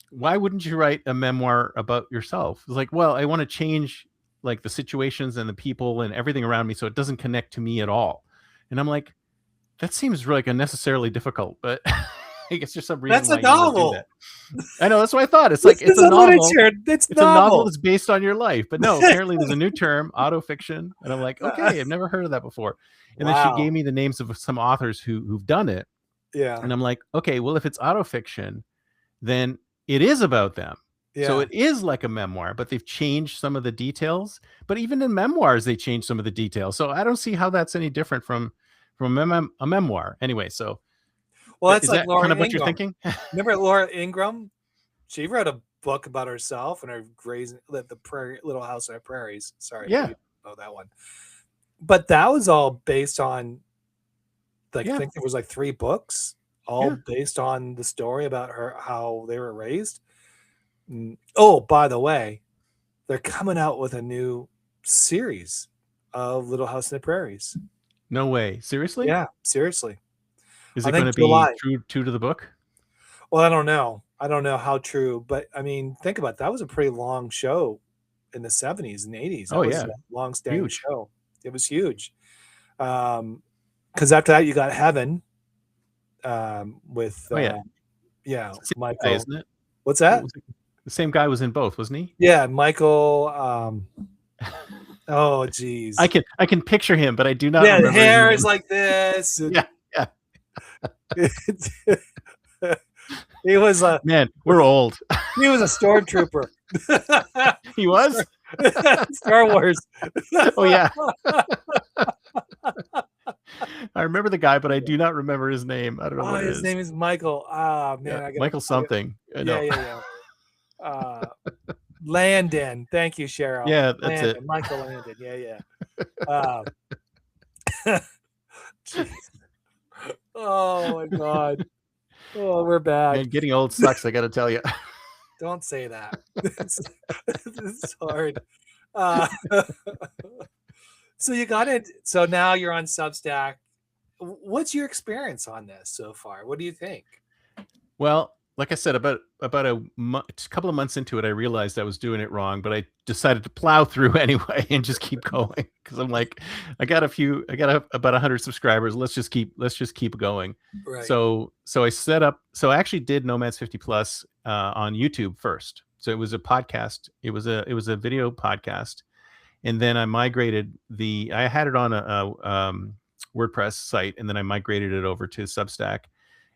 why wouldn't you write a memoir about yourself? It's like, well, I want to change like the situations and the people and everything around me so it doesn't connect to me at all. And I'm like, that seems like unnecessarily difficult, but I guess there's some reason That's a why you want to do novel. that. I know, that's what I thought. It's This like it's is a a novel. literature. It's It's a novel novel. that's based on your life. But no, apparently there's a new term, autofiction. And I'm like, okay, I've never heard of that before. And then she gave Wow. me the names of some authors who've done it. Yeah. And I'm like, okay, well, if it's autofiction, then it is about them. So Yeah. it is like a memoir, but they've changed some of the details. But even in memoirs, they change some of the details. So I don't see how that's any different from a memoir. Anyway, so Well, that's is like that kind Laura of what you're Ingraham. thinking? Remember Laura Ingraham? She wrote a book about herself and her grazing the prairie, Little House on the Prairies. Sorry, Yeah, you know that one. But that was all based on, like, I yeah, think there was like 3 books, all yeah. based on the story about her, how they were raised. Oh, by the way, they're coming out with a new series of Little House on the Prairies. No way. Seriously? Yeah, seriously. Is I it going think to be July. true to the book? Well, I don't know. I don't know how true, but I mean, think about it. That was a pretty long show in the 70s and 80s. Oh That was yeah, a long-standing huge. show. It was huge. Because after that, you got Heaven, with Oh yeah, yeah, it's the same guy, Michael. isn't it? What's What that? was it? The same guy was in both, wasn't he? Yeah, Michael. Oh, geez. I can picture him, but I do not Yeah, the remember his hair name. is like this. Yeah, yeah. He was a Man, we're old. he was a stormtrooper. He was. Star Wars. Oh yeah, I remember the guy, but I do not remember his name. I don't know Oh, what it his is. name is Michael. Ah, man, Yeah, I gotta. Michael something. I Yeah, know. yeah, yeah. Landon. Thank you, Cheryl. Yeah, that's it. Landon, Michael Landon. Yeah, yeah. Jeez. Oh my God. Oh, we're bad. Man, getting old sucks. I got to tell you. Don't say that. It's hard. Uh, so you got it. So now you're on Substack. What's your experience on this so far? What do you think? Well, like I said, about a couple of months into it, I realized I was doing it wrong, but I decided to plow through anyway and just keep going because I'm like, I got about 100 subscribers. Let's just keep going. Right. So I set up. So I actually did Nomads 50 Plus on YouTube first. So it was a podcast. It was a video podcast, and then I migrated I had it on a WordPress site, and then I migrated it over to Substack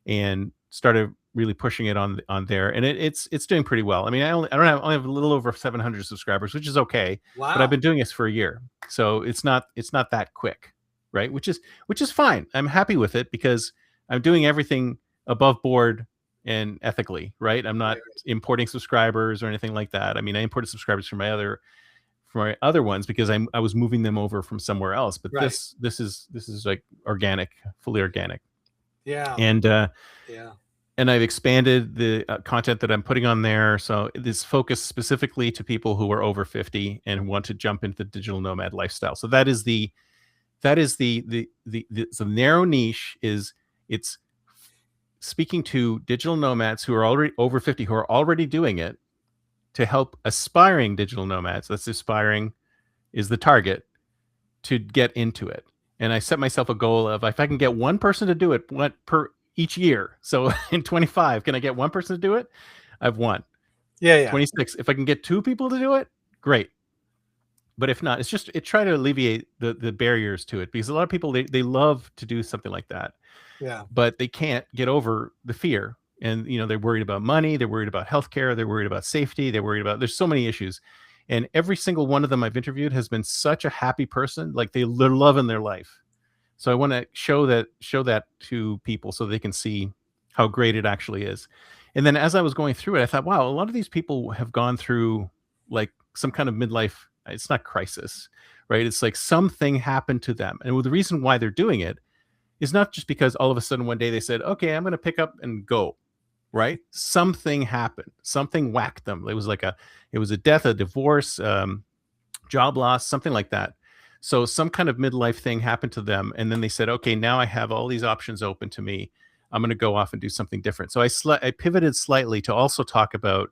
and started really pushing it on there, and it's doing pretty well. I mean, I only have a little over 700 subscribers, which is okay. Wow. But I've been doing this for a year, so it's not that quick, right? Which is fine. I'm happy with it because I'm doing everything above board and ethically, right? I'm not importing subscribers or anything like that. I mean, I imported subscribers from my other ones because I was moving them over from somewhere else. But this is like organic, fully organic. Yeah. And yeah. And I've expanded the content that I'm putting on there. So this focused specifically to people who are over 50 and want to jump into the digital nomad lifestyle. So that is the narrow niche. It's speaking to digital nomads who are already over 50, who are already doing it, to help aspiring digital nomads. That's aspiring is the target to get into it. And I set myself a goal of, if I can get one person to do it per each year. So in 25, can I get one person to do it? I've won. Yeah. 26. If I can get 2 people to do it, great. But if not, try to alleviate the barriers to it, because a lot of people, they love to do something like that. Yeah. But they can't get over the fear. And, they're worried about money. They're worried about healthcare. They're worried about safety. There's so many issues. And every single one of them I've interviewed has been such a happy person. Like they're loving their life. So I want to show that to people so they can see how great it actually is. And then as I was going through it, I thought, wow, a lot of these people have gone through like some kind of midlife. It's not crisis, right? It's like something happened to them. And the reason why they're doing it is not just because all of a sudden one day they said, okay, I'm going to pick up and go, right? Something happened. Something whacked them. It was a death, a divorce, job loss, something like that. So some kind of midlife thing happened to them, and then they said, "Okay, now I have all these options open to me. I'm going to go off and do something different." So I pivoted slightly to also talk about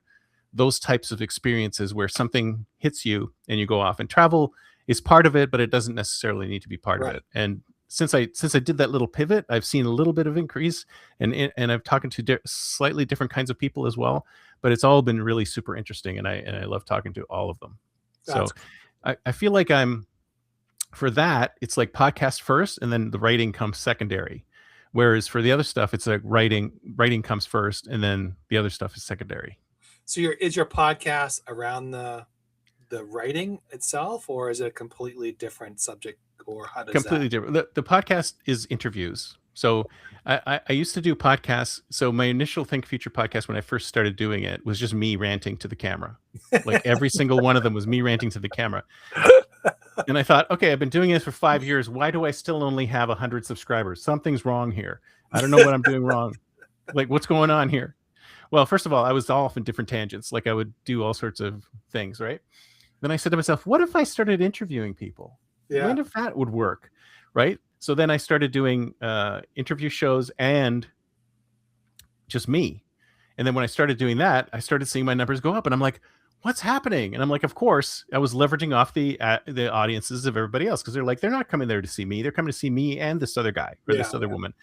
those types of experiences where something hits you and you go off. And travel is part of it, but it doesn't necessarily need to be part of Right. it. And since I did that little pivot, I've seen a little bit of increase, and I've talked to slightly different kinds of people as well. But it's all been really super interesting, and I love talking to all of them. That's So I feel like for that, it's like podcast first, and then the writing comes secondary. Whereas for the other stuff, it's like writing comes first, and then the other stuff is secondary. So is your podcast around the writing itself, or is it a completely different subject, or how does Completely that? different. The podcast is interviews. So I used to do podcasts. So my initial Think Future podcast, when I first started doing it, was just me ranting to the camera. Like every single one of them was me ranting to the camera. And I thought, okay, I've been doing this for 5 years. Why do I still only have 100 subscribers? Something's wrong here. I don't know what I'm doing wrong. Like, what's going on here? Well, first of all, I was off in different tangents. Like I would do all sorts of things, right? Then I said to myself, what if I started interviewing people? Yeah. When if that would work, right? So then I started doing interview shows and just me. And then when I started doing that, I started seeing my numbers go up, and I'm like, what's happening? And I'm like, of course, I was leveraging off the audiences of everybody else, because they're not coming there to see me. They're coming to see me and this other guy or this other woman.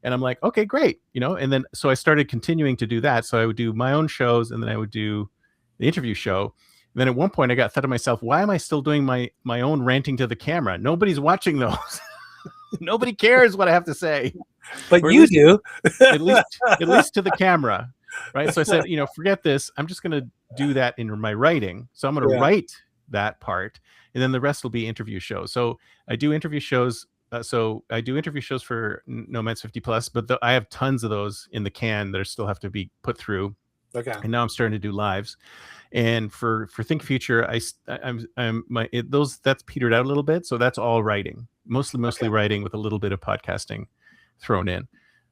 And I'm like, okay, great. And then, so I started continuing to do that. So I would do my own shows, and then I would do the interview show. And then at one point I thought to myself, why am I still doing my own ranting to the camera? Nobody's watching those. Nobody cares what I have to say. But you do. at least to the camera. Right. So I said, forget this. I'm just going to do that in my writing. So I'm going to write that part, and then the rest will be interview shows. So I do interview shows. I do interview shows for Nomads 50 Plus, but I have tons of those in the can that still have to be put through. Okay. And now I'm starting to do lives. And for Think Future, that's petered out a little bit. So that's all writing, mostly writing with a little bit of podcasting thrown in.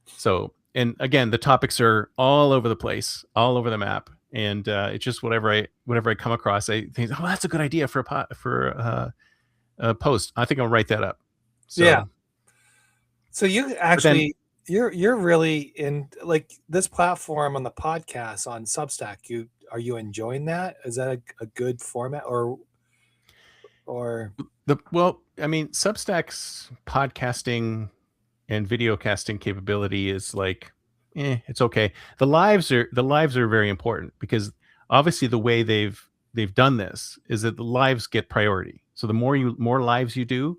So, and again, the topics are all over the place, all over the map. And it's just whatever I come across, I think, oh, that's a good idea for a post. I think I'll write that up. So, yeah. So you actually, you're really in like this platform on the podcast on Substack. Are you enjoying that? Is that a good format, or well, I mean, Substack's podcasting and video casting capability is like, it's okay. The lives are very important, because obviously the way they've done this is that the lives get priority. So the more lives you do,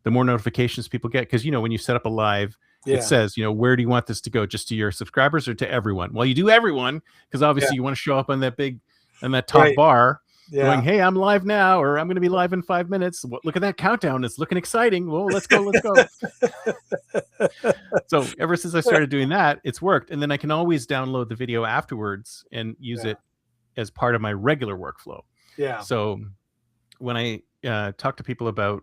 the more notifications people get. Because when you set up a live, it says, where do you want this to go? Just to your subscribers or to everyone? Well, you do everyone, because obviously you want to show up on that top bar going, hey, I'm live now, or I'm going to be live in 5 minutes. Look at that countdown. It's looking exciting. Well, let's go. So ever since I started doing that, it's worked. And then I can always download the video afterwards and use it as part of my regular workflow. Yeah. So when I talk to people about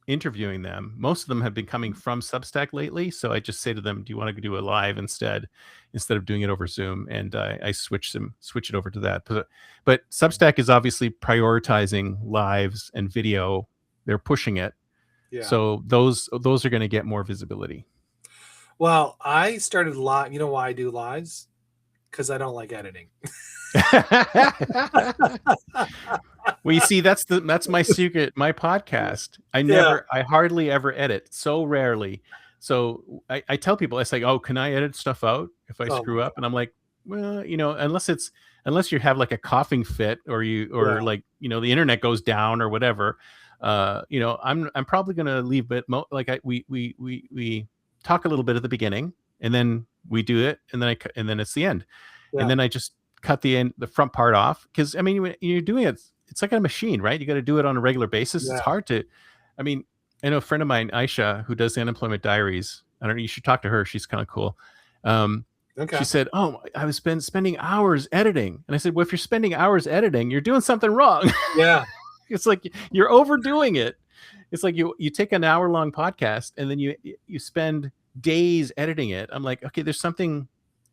interviewing them, most of them have been coming from Substack lately. So I just say to them, do you want to do a live instead of doing it over Zoom? And I switch it over to that. But Substack is obviously prioritizing lives and video. They're pushing it. Yeah. So those are going to get more visibility. Well, I started live. You know why I do lives? Because I don't like editing. Well, you see, that's my secret. My podcast, I hardly ever edit, so rarely. So I tell people, it's like, oh, can I edit stuff out if I screw up? And I'm like, well, unless you have like a coughing fit, or like, the internet goes down or whatever, I'm probably going to leave it. We talk a little bit at the beginning, and then we do it, and then it's the end. And then I just cut the front part off, because I mean, when you're doing it, it's like a machine, right? You got to do it on a regular basis. It's hard to, I mean, I know a friend of mine, Aisha, who does the Unemployment Diaries. I don't know, you should talk to her. She's kind of cool. She said, oh, I was spending hours editing. And I said, well, if you're spending hours editing, you're doing something wrong. Yeah. It's like you're overdoing it. It's like you take an hour-long podcast, and then you spend days editing it. I'm like, okay, there's something,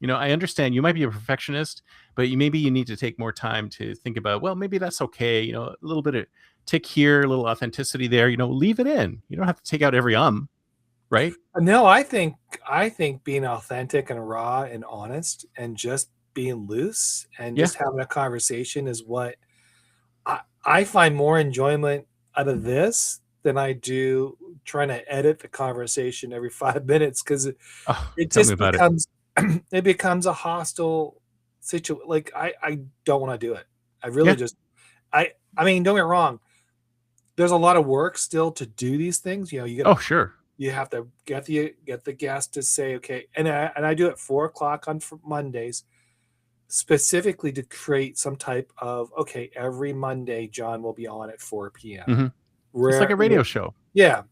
I understand you might be a perfectionist, but maybe you need to take more time to think about, well, maybe that's okay. A little bit of tick here, a little authenticity there. Leave it in. You don't have to take out every right? No, I think being authentic and raw and honest and just being loose and Yeah. just having a conversation is what I find more enjoyment out of this than I do trying to edit the conversation every 5 minutes, because Oh, it tell me just about it. becomes it becomes a hostile situation. Like I don't want to do it. I really Yeah. just I mean, don't get me wrong. There's a lot of work still to do these things. Oh, sure. You have to get the guest to say okay, and I do it 4 o'clock on Mondays, specifically to create some type of okay. Every Monday, John will be on at 4 p.m. Hmm. Just like Where a radio show. yeah,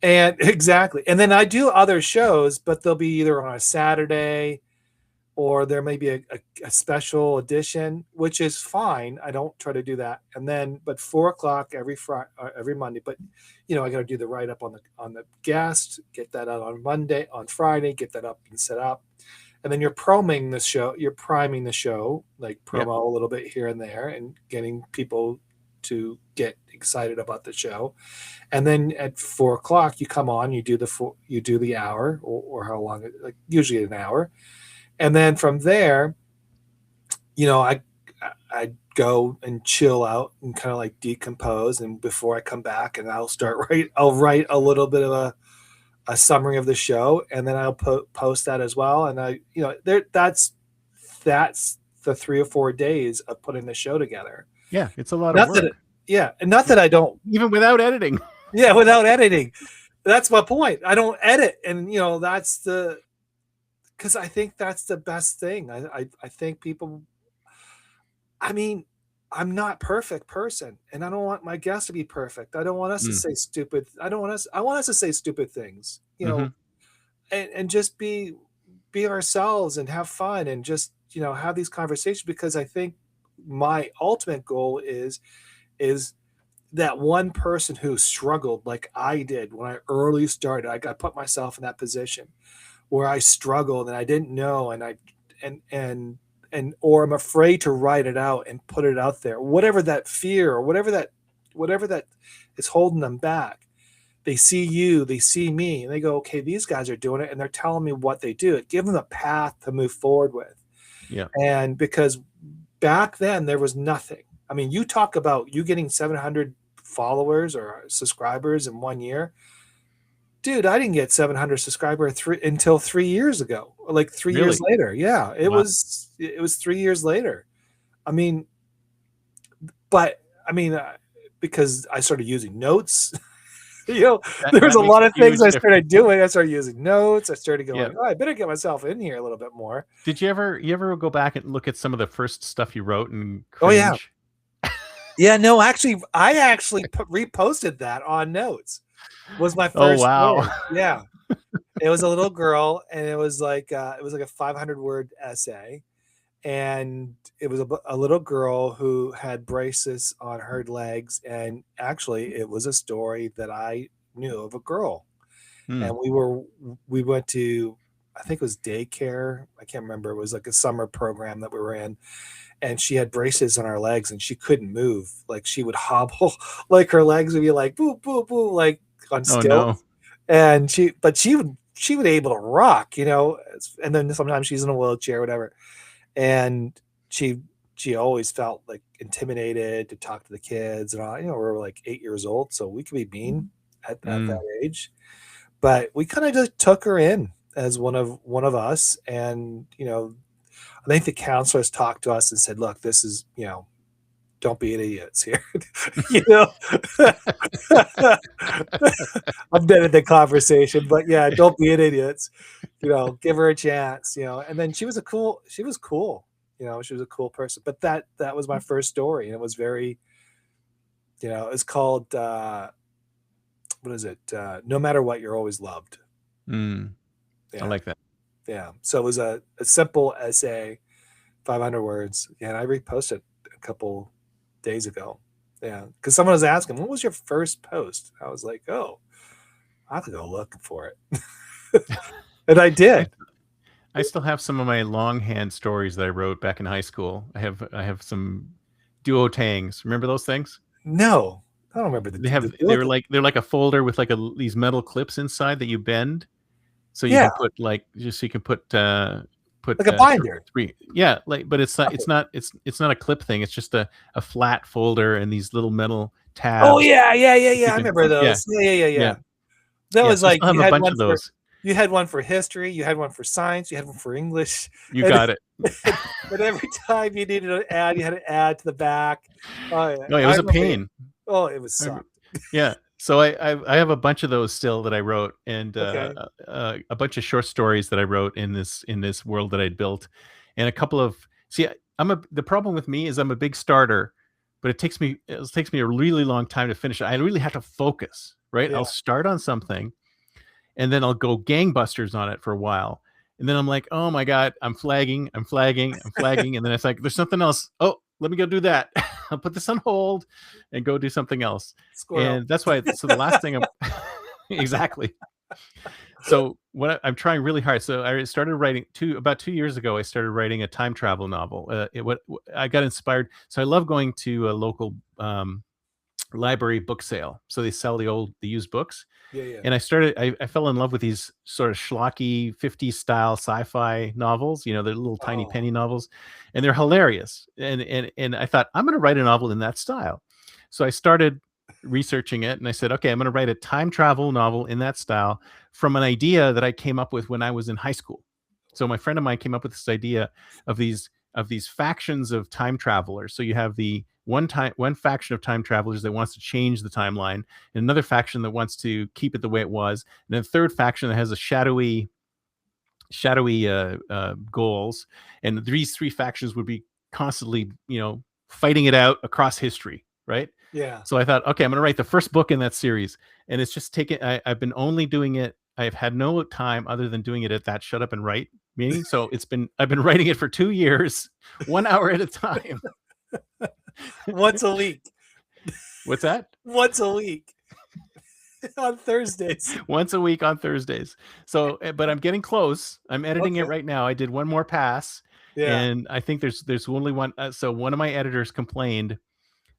and exactly, and then I do other shows, but they'll be either on a Saturday or there may be a special edition, which is fine. I don't try to do that. And then, but 4 o'clock every Monday. But I got to do the write up on the guest, get that out on Monday, on Friday, get that up and set up, and then you're priming the show. You're priming the show, like Yep. promo a little bit here and there, and getting people to get excited about the show. And then at 4 o'clock, you come on, you do the hour or how long, like usually an hour. And then from there, I go and chill out and kind of like decompose. And before I come back, and I'll write a little bit of a summary of the show, and then I'll post that as well. And that's the 3 or 4 days of putting the show together. Yeah, it's a lot of work. And not that I don't, Even without editing. yeah, without editing. That's my point. I don't edit, and because I think that's the best thing. I think people. I mean, I'm not perfect person, and I don't want my guests to be perfect. I don't want us to say stupid. I don't want us. I want us to say stupid things, Mhm. and just be ourselves and have fun and just have these conversations, because I think my ultimate goal is that one person who struggled like I did when I early started. I put myself in that position where I struggled and I didn't know, and or I'm afraid to write it out and put it out there, whatever that fear or whatever that is holding them back. They see you, they see me, and they go, okay, these guys are doing it, and they're telling me what they do. It gives them a path to move forward with. Yeah. And because back then there was nothing. I mean, you talk about you getting 700 followers or subscribers in 1 year. Dude, I didn't get 700 subscribers until 3 years ago, like 3 years Really? later. Yeah, it Wow. was 3 years later. I mean, but I mean, because I started using notes, there's That a makes lot a of things huge I difference. started doing. I started using notes. I started Yeah. going, oh, I better get myself in here a little bit more. Did you ever go back and look at some of the first stuff you wrote and Oh yeah, cringe? yeah. No, actually, I reposted that on Notes. Was my Oh, first wow. story. Yeah. It was a little girl, and it was like a 500-word essay, and it was a little girl who had braces on her legs, and actually, it was a story that I knew of a girl, Hmm. and we went to, I think it was daycare. I can't remember. It was like a summer program that we were in, and she had braces on her legs, and she couldn't move. Like she would hobble, like her legs would be like boo boo boo, like on Oh, no. stilts, and she would able to rock, and then sometimes she's in a wheelchair, whatever, and she she always felt like intimidated to talk to the kids, and all. We're like 8 years old, so we could be mean at Mm. that age, but we kind of just took her in as one of us, and I think the counselors talked to us and said, look, this is, don't be idiots here. you know, I've been in the conversation, but yeah, don't be idiots. Give her a chance. And then she was cool. She was a cool person. But that was my first story, and it was very, it's called what is it? No matter what, you're always loved. Mm. I Yeah, like that. yeah. So it was a simple essay, 500 words. Yeah, and I reposted a couple days ago. Yeah, because someone was asking, "What was your first post?" I was like, "Oh, I have to go looking for it," and I did. I still have some of my longhand stories that I wrote back in high school. I have some duotangs. Remember those things? No, I don't remember the they're like a folder with like these metal clips inside that you bend, so you yeah, can put like just so you can like a binder. three, yeah, like, but it's not a clip thing. It's just a flat folder and these little metal Oh tabs. yeah, yeah, yeah, You yeah. I can, remember yeah, those. Yeah, yeah, yeah, yeah, yeah. That yeah. was So I like still have a bunch of those. you had one for history, you had one for science, you had one for English, You and got it. and, and every time you needed to add, you had to add to the back. Oh yeah, No, it I was a remember. pain. Oh, it was I sucked. Yeah. So I have a bunch of those still that I wrote, and Okay. a bunch of short stories that I wrote in this world that I'd built, and a couple of see the problem with me is I'm a big starter, but it takes me a really long time to finish it. I really have to focus, right? Yeah. I'll start on something, and then I'll go gangbusters on it for a while. And then I'm like, oh my God, I'm flagging. And then it's like, there's something else. Oh, let me go do that. I'll put this on hold and go do something else. Squirrel. And that's why, so the last thing I'm exactly. So I'm trying really hard. So I started writing about 2 years ago. I started writing a time travel novel. I got inspired. So I love going to a local library book sale. So they sell the used books, Yeah, yeah. and I fell in love with these sort of schlocky 50s style sci-fi novels. They're little tiny Oh, penny novels, and they're hilarious. And I thought, I'm going to write a novel in that style. So I started researching it, and I said, okay, I'm going to write a time travel novel in that style from an idea that I came up with when I was in high school. So my friend of mine came up with this idea of these factions of time travelers. So you have the one faction of time travelers that wants to change the timeline, and another faction that wants to keep it the way it was, and then a third faction that has a shadowy goals. And these three factions would be constantly, fighting it out across history, right? yeah. So I thought, okay, I'm going to write the first book in that series, and it's just taken. I've been only doing it. I've had no time other than doing it at that shut up and write meeting. So I've been writing it for 2 years, 1 hour at a time. Once a week. What's that? Once a week on Thursdays. Once a week on Thursdays. So, but I'm getting close. I'm editing it Okay. right now. I did one more pass, Yeah. and I think there's only one. So one of my editors complained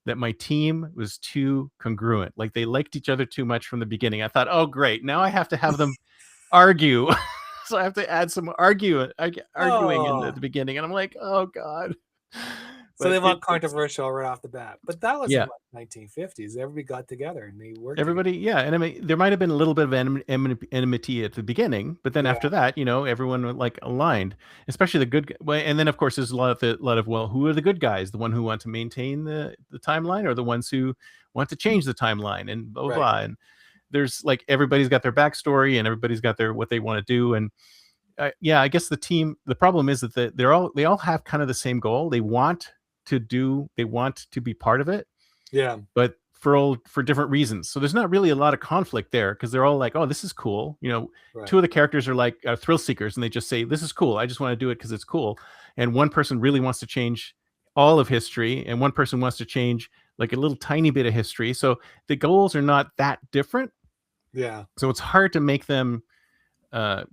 that my team was too congruent. Like they liked each other too much from the beginning. I thought, oh great, now I have to have them argue. So I have to add some arguing in Oh. the beginning, and I'm like, oh God. So But they want controversial right off the bat. But that was in yeah, what, 1950s. Everybody got together and they worked together. everybody, yeah, and I mean, there might have been a little bit of enmity at the beginning, but then Yeah. after that, everyone like aligned, especially the good. Well, and then of course there's a lot of well, who are the good guys? The one who want to maintain the timeline, or the ones who want to change the timeline, and blah blah Right. blah. And there's like everybody's got their backstory, and everybody's got their what they want to do, and yeah, I guess the problem is that they all have kind of the same goal. They want to be part of it, Yeah. but for different reasons. So there's not really a lot of conflict there, because they're all like, oh, this is cool. Right. Two of the characters are like thrill seekers, and they just say, this is cool. I just want to do it because it's cool. And one person really wants to change all of history, and one person wants to change like a little tiny bit of history. So the goals are not that different. Yeah. So it's hard to make them, uh,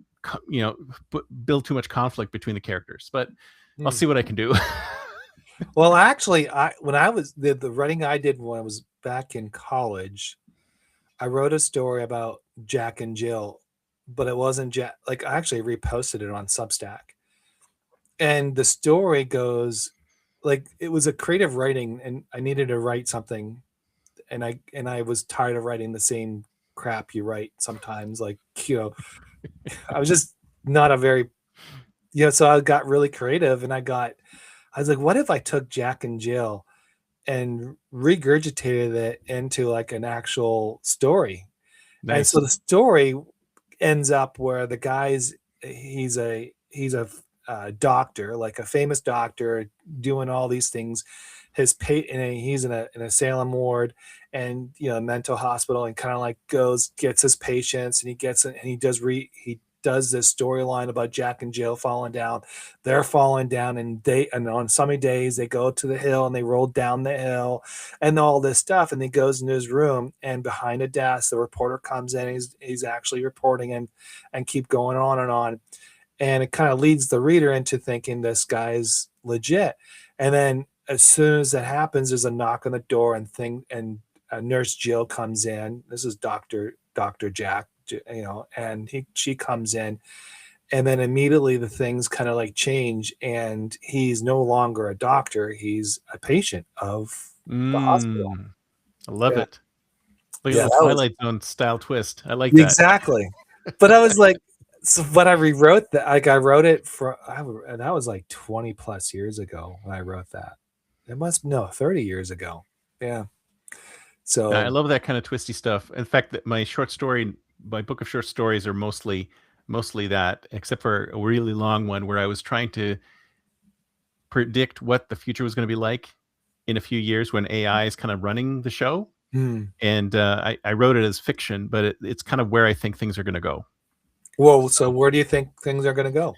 build too much conflict between the characters. But I'll Hmm. see what I can do. Well, actually, when I was the writing I did when I was back in college, I wrote a story about Jack and Jill, but it wasn't Jack. Like I actually reposted it on Substack, and the story goes like it was a creative writing, and I needed to write something, and I was tired of writing the same crap you write sometimes. Like I was just not a very so I got really creative, and I was like, what if I took Jack and Jill and regurgitated it into like an actual story? And so Nice. the story ends up where the guy's he's a doctor, like a famous doctor, doing all these things. And he's in a Salem ward, and mental hospital, and kind of like gets his patients, and he gets it, and he does this storyline about Jack and Jill falling down. They're falling down, and on sunny days they go to the hill and they roll down the hill and all this stuff. And he goes into his room, and behind a desk, the reporter comes in. He's actually reporting, and keep going on and on. And it kind of leads the reader into thinking this guy's legit. And then as soon as that happens, there's a knock on the door, and Nurse Jill comes in. This is Doctor Jack, and she comes in, and then immediately the things kind of like change, and he's no longer a doctor; he's a patient of the hospital. I love Yeah, it. Like a yeah, little that was Twilight Zone style twist. I like that. exactly. But I was like, so when I rewrote that, like I wrote it and that was like 20 plus years ago when I wrote that. It must no 30 years ago. Yeah. I So, love that kind of twisty stuff. In fact, that my book of short stories are mostly that, except for a really long one where I was trying to predict what the future was going to be like in a few years when AI is kind of running the show. hmm. And I wrote it as fiction, but it's kind of where I think things are going to go. Whoa. So So, where do you think things are going to go?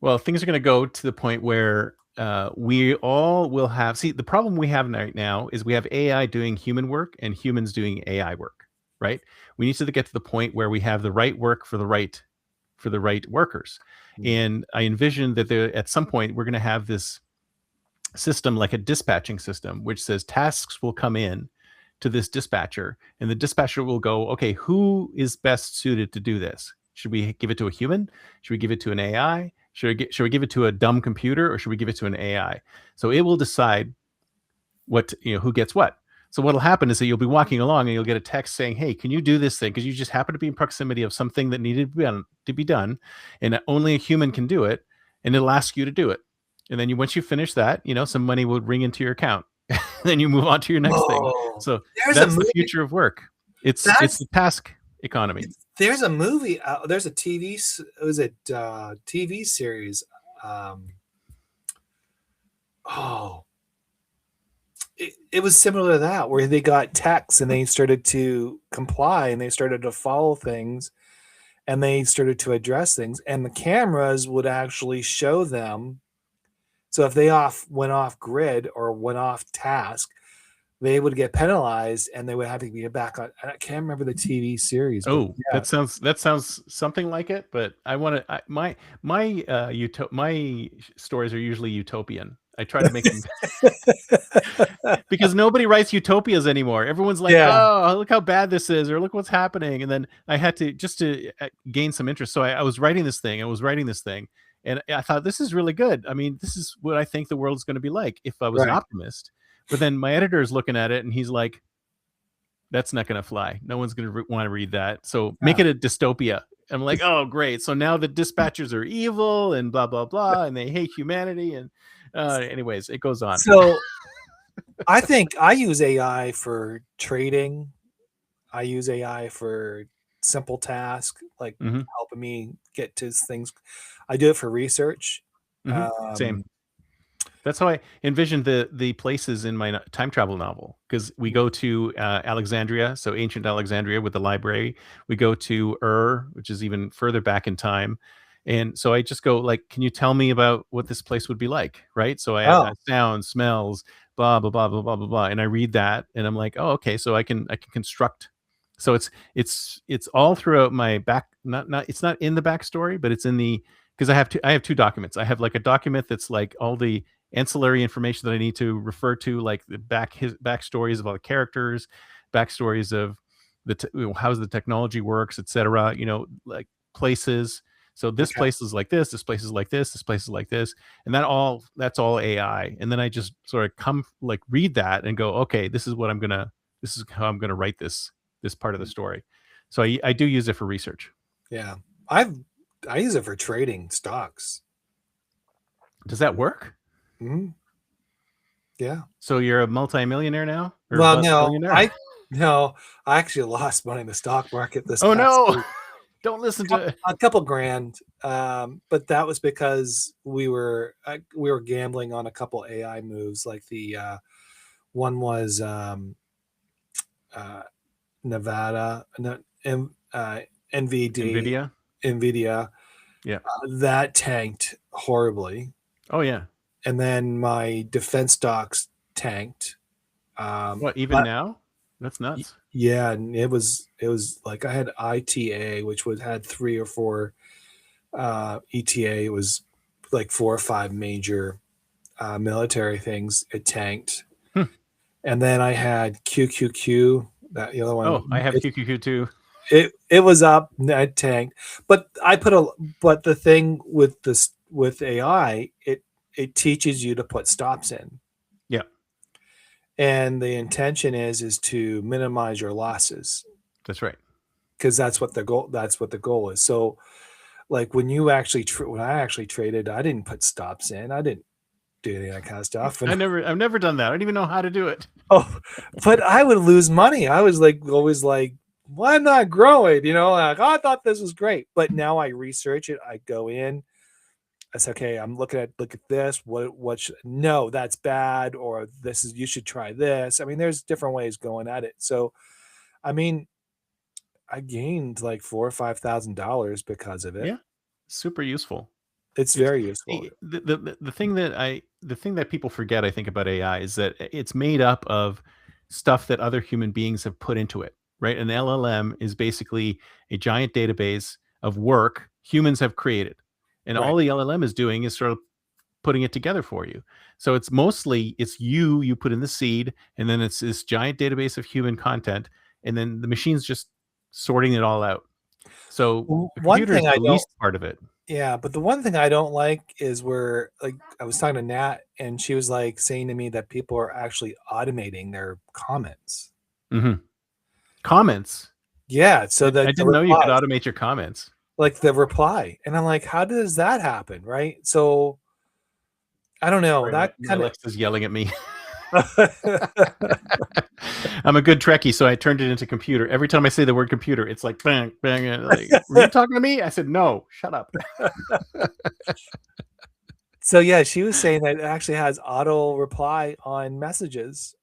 well, things are going to go to the point where we all will have. See, the problem we have right now is we have AI doing human work and humans doing AI work, right? We need to get to the point where we have the right work for the right workers. Hmm. And I envision that at some point we're going to have this system like a dispatching system, which says tasks will come in to this dispatcher, and the dispatcher will go, okay, who is best suited to do this? Should we give it to a human? Should we give it to an AI? Should we give it to a dumb computer, or should we give it to an AI? So it will decide who gets what. So what'll happen is that you'll be walking along and you'll get a text saying, "Hey, can you do this thing? Because you just happen to be in proximity of something that needed to be done, and only a human can do it." And it'll ask you to do it. And then once you finish that, some money will ring into your account. Then you move on to your next thing. Whoa. So There's a that's the movie. future of work. It's That's the task economy. there's a movie. There's a was it TV series? Um, oh, it was similar to that where they got texts and they started to comply and they started to follow things and they started to address things and the cameras would actually show them. So if they went off grid or went off task, they would get penalized and they would have to be back on. I can't remember the TV series, but Oh, yeah. that sounds something like it. But I want to my stories are usually utopian. I try to make them because nobody writes utopias anymore. Everyone's like, Yeah. "Oh, look how bad this is," or "Look what's happening." And then I had to just to gain some interest. So I was writing this thing. I was writing this thing, and I thought this is really good. I mean, this is what I think the world's going to be like if I was an Right. optimist. But then my editor is looking at it, and he's like, "That's not going to fly. No one's going to want to read that. So make Yeah. it a dystopia." I'm like, "Oh, great! So now the dispatchers are evil and blah blah blah, and they hate humanity." And anyways, it goes on. So I think I use AI for trading. I use AI for simple tasks like Hmm. helping me get to things. I do it for research. Hmm. Same. Um, That's how I envisioned the places in my time travel novel, because we go to Alexandria, so ancient Alexandria with the library. We go to which is even further back in time. And so I just go like, can you tell me about what this place would be like? Right. So oh, sounds, smells, blah, blah, blah, blah, blah, blah, blah. And I read that and I'm like, oh, okay. So I can construct. So it's all throughout my back, not, it's not in the backstory, but it's in because I have two documents. I have like a document that's like all the ancillary information that I need to refer to, like the backstories of all the characters, backstories of how the technology works, etc. Like places. So this okay. place is like this place is like this place is like this, and that's all AI. And then I just sort of read that and go, okay, this is how I'm gonna write this part of the story. So I do use it for research. Yeah. I use it for trading stocks. Does that work? Mhm. Yeah. So you're a multimillionaire now, or Well, no, billionaire? no, I actually lost money in the stock market this Oh past no! week. Don't listen to. A couple grand, but that was because we were gambling on a couple AI moves. Like the one was uh, Nevada, no, NVD, Nvidia. Nvidia. Yeah. That tanked horribly, Oh yeah. and then my defense stocks tanked. What, even But now? That's nuts. yeah, and it was like I had ITA, which had three or four ETA. It was like four or five major military things, it tanked. Hmm. And then I had QQQ, that the other Oh, I one. have QQQ too. It was up, it tanked. But but the thing with this with AI, it teaches you to put stops in, Yeah, and the intention is to minimize your losses, that's right. because that's what the goal is. So like when you actually when I actually traded, I didn't put stops in. I didn't do any of that kind of stuff. And I've never done that. I don't even know how to do it. oh, but I would lose money. I was like always like, why I'm not growing? Like, oh, I thought this was great, but now I research it. I go in. I say, okay, I'm look at this. No, that's bad, or you should try this. I mean, there's different ways going at it. So, I mean, I gained like $4,000 or $5,000 because of it. Yeah, super useful. It's It's very useful. the thing that people forget, I think, about AI is that it's made up of stuff that other human beings have put into it, right? An LLM is basically a giant database of work humans have created, and all Right. the LLM is doing is sort of putting it together for you. So it's mostly it's you put in the seed, and then it's this giant database of human content, and then the machine's just sorting it all out. So the One computer is thing I the don't, least part of it. yeah, but the one thing I don't like is where, like, I was talking to Nat, and she was like saying to me that people are actually automating their comments. Mhm. Comments. Yeah, so I that the didn't know you could replies, automate your comments. like the reply, and I'm like, how does that happen, right? So I don't know. Sorry, That my kind Alexa's yelling at me. of I'm a good Trekkie, so I turned it into computer. Every time I say the word computer, it's like bang, bang. And like, were you talking to me? I said, no, shut up. So yeah, she was saying that it actually has auto reply on messages.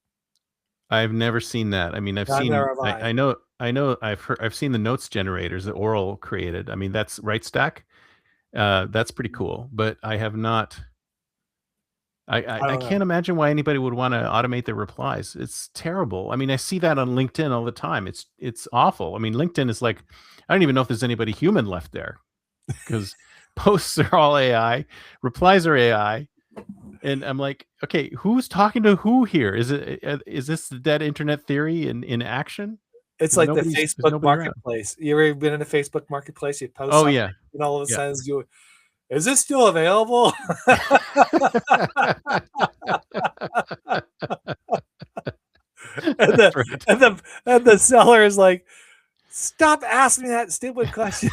I've never seen that. I mean, Neither have I. I've seen the notes generators that Oral created. I mean, that's right stack. That's pretty cool, but I have not. I I don't know. can't imagine why anybody would want to automate their replies. It's terrible. I mean, I see that on LinkedIn all the time. It's awful. I mean, LinkedIn is like, I don't even know if there's anybody human left there because posts are all AI, replies are AI, and I'm like, okay, who's talking to who here? Is this the dead internet theory in action? It's Because like the there's Facebook nobody around. Marketplace. You ever been in a Facebook Marketplace? You post Oh something, yeah, and all of a yeah. sudden is this still available? and That's the right. and the seller is like, stop asking me that stupid question.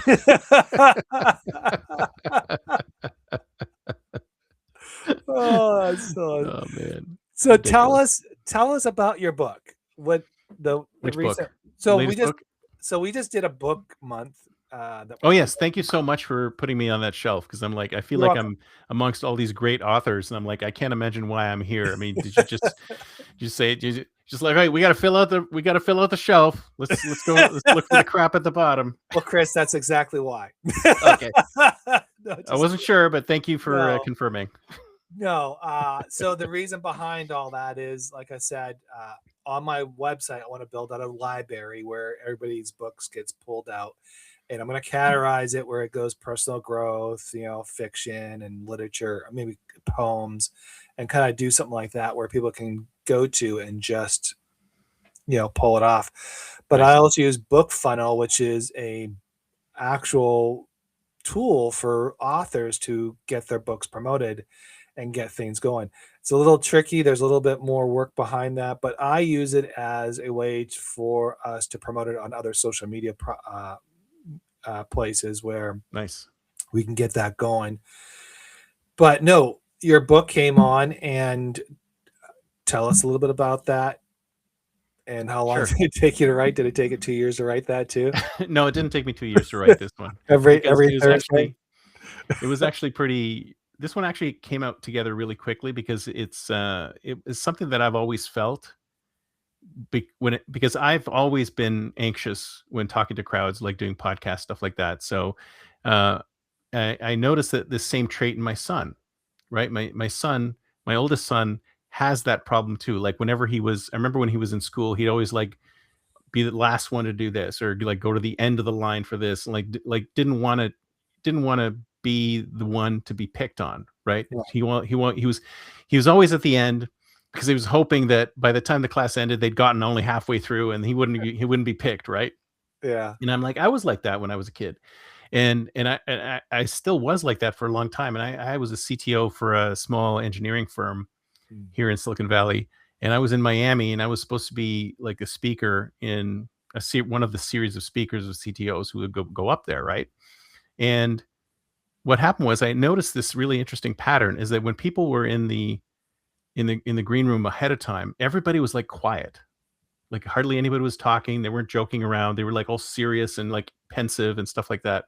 Oh, so Oh man, so ridiculous. tell us about your book. What the Which recent book? The so we latest just book? so we just did a book month. That Oh yes, thank you so much for putting me on that shelf because I'm like I feel You're like welcome. I'm amongst all these great authors and I'm like I can't imagine why I'm here. I mean, did you say just like hey, we got to fill out the shelf. Let's go let's look for the crap at the bottom. Well, Chris, that's exactly why. Okay. No, I just wasn't sure, but thank you for no, confirming. no. So the reason behind all that is, like I said, on my website, I want to build out a library where everybody's books gets pulled out, and I'm going to categorize it where it goes personal growth, fiction and literature, maybe poems, and kind of do something like that where people can go to and just pull it off. But I Nice. also use Book Funnel, which is a actual tool for authors to get their books promoted and get things going. It's a little tricky. There's a little bit more work behind that, but I use it as a way for us to promote it on other social media places where Nice. we can get that going. But no, your book came on, and tell us a little bit about that and how long Sure. did it take you to write? Did it take it 2 years to write that too? No, it didn't take me 2 years to write this one because Every Thursday. it was actually pretty this one actually came out together really quickly because it is something that I've always felt because I've always been anxious when talking to crowds, like doing podcast stuff like that. So uh, I noticed that this same trait in my son, right? My son, my oldest son, has that problem too. Like whenever I remember when he was in school, he'd always like be the last one to do this or like go to the end of the line for this, and like didn't want to be the one to be picked on, right? Yeah. He was always at the end because he was hoping that by the time the class ended, they'd gotten only halfway through and he wouldn't be picked, right? Yeah. And I'm like, I was like that when I was a kid. And I still was like that for a long time. And I was a CTO for a small engineering firm Mm. here in Silicon Valley. And I was in Miami and I was supposed to be like a speaker in one of the series of speakers of CTOs who would go up there, right? And what happened was I noticed this really interesting pattern is that when people were in the green room ahead of time, everybody was like quiet. Like hardly anybody was talking. They weren't joking around. They were like all serious and like pensive and stuff like that.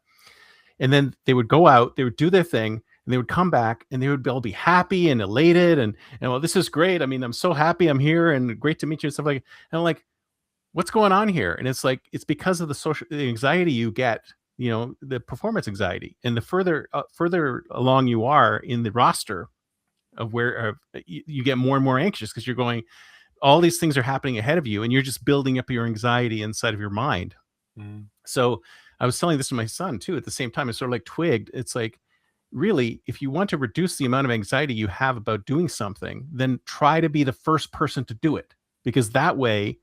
And then they would go out, they would do their thing, and they would come back and they would all be happy and elated and well, this is great. I mean, I'm so happy I'm here and great to meet you and stuff like that. And I'm like, what's going on here? And it's like, it's because of the anxiety you get, the performance anxiety. And the further along you are in the roster of where you get more and more anxious because you're going, all these things are happening ahead of you and you're just building up your anxiety inside of your mind. Mm. So I was telling this to my son too at the same time. It's sort of like twigged. It's like, really, if you want to reduce the amount of anxiety you have about doing something, then try to be the first person to do it, because that way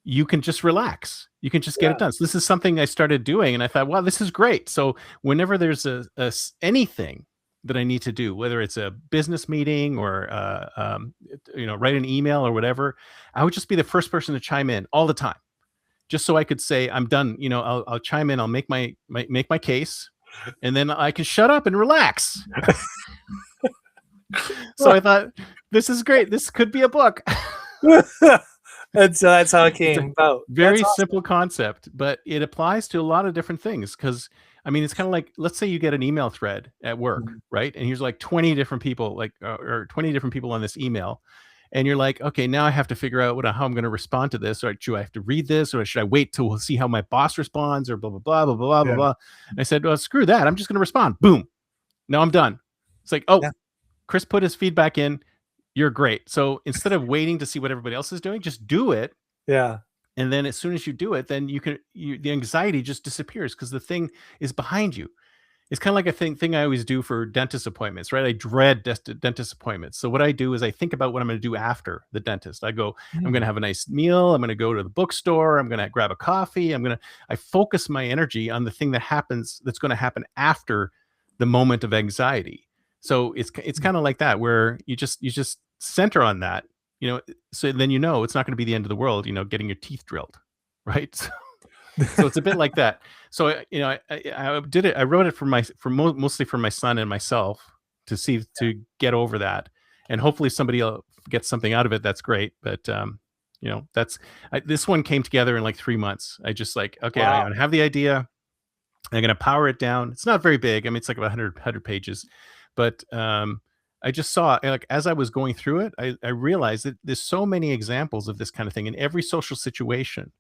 you can just relax. You can just get Yeah. it done. So this is something I started doing and I thought, wow, this is great. So whenever there's anything that I need to do, whether it's a business meeting or write an email or whatever, I would just be the first person to chime in all the time, just so I could say I'm done. I'll chime in, I'll make my case, and then I can shut up and relax. So I thought, this is great. This could be a book. That's how it came about. Very simple concept, but it applies to a lot of different things. Because I mean, it's kind of like, let's say you get an email thread at work, right? And here's like 20 different people, or 20 different people on this email. And you're like, okay, now I have to figure out how I'm going to respond to this. Or should I have to read this? Or should I wait till see how my boss responds? Or blah, blah, blah, blah, blah, blah, blah. And I said, well, screw that. I'm just going to respond. Boom. Now I'm done. It's like, oh, Chris put his feedback in. You're great. So instead of waiting to see what everybody else is doing, just do it. Yeah. And then as soon as you do it, then the anxiety just disappears because the thing is behind you. It's kind of like a thing I always do for dentist appointments, right? I dread dentist appointments. So what I do is I think about what I'm going to do after the dentist. I go, I'm going to have a nice meal. I'm going to go to the bookstore. I'm going to grab a coffee. I focus my energy on the thing that's going to happen after the moment of anxiety. So it's kind of like that, where you just center on that, so then it's not going to be the end of the world, getting your teeth drilled, right? So it's a bit like that. So I did it. I wrote it mostly for my son and myself to get over that, and hopefully somebody else gets something out of it. That's great. But this one came together in like 3 months. I just like, okay, Wow. I have the idea. I'm going to power it down. It's not very big. I mean, it's like about 100 pages, but I just saw, like, as I was going through it, I realized that there's so many examples of this kind of thing in every social situation.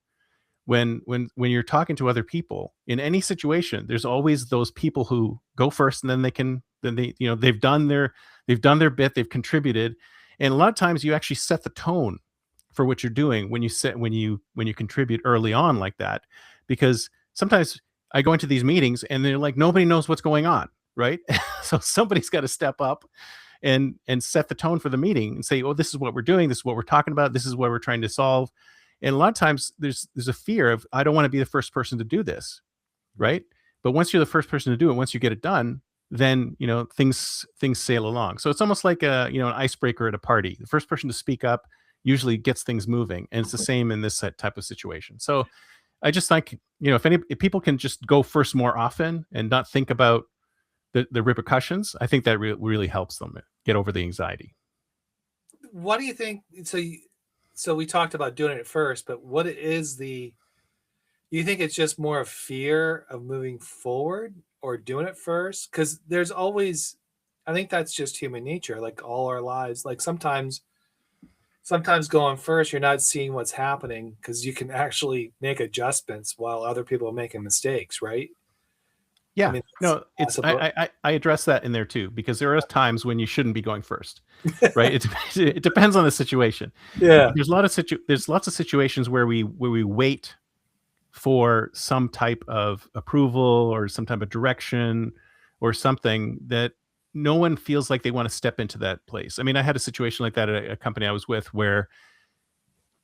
When you're talking to other people in any situation, there's always those people who go first, and then they've done their bit, they've contributed, and a lot of times you actually set the tone for what you're doing when you contribute early on like that, because sometimes I go into these meetings and they're like, nobody knows what's going on, right? So somebody's got to step up and set the tone for the meeting and say, oh, this is what we're doing, this is what we're talking about, this is what we're trying to solve. And a lot of times there's a fear of, I don't want to be the first person to do this, right? But once you're the first person to do it, once you get it done, then things sail along. So it's almost like an icebreaker at a party. The first person to speak up usually gets things moving, and it's the same in this type of situation. So I just think, if people can just go first more often and not think about the repercussions, I think that really helps them get over the anxiety. What do you think? So we talked about doing it first, but what is you think it's just more of fear of moving forward or doing it first? Because there's always, I think that's just human nature, like all our lives. Like sometimes going first, you're not seeing what's happening because you can actually make adjustments while other people are making mistakes, right? Yeah, I mean, no, I address that in there too, because there are times when you shouldn't be going first, right? It depends on the situation. Yeah. There's lots of situations where we wait for some type of approval or some type of direction or something that no one feels like they want to step into that place. I mean, I had a situation like that at a company I was with where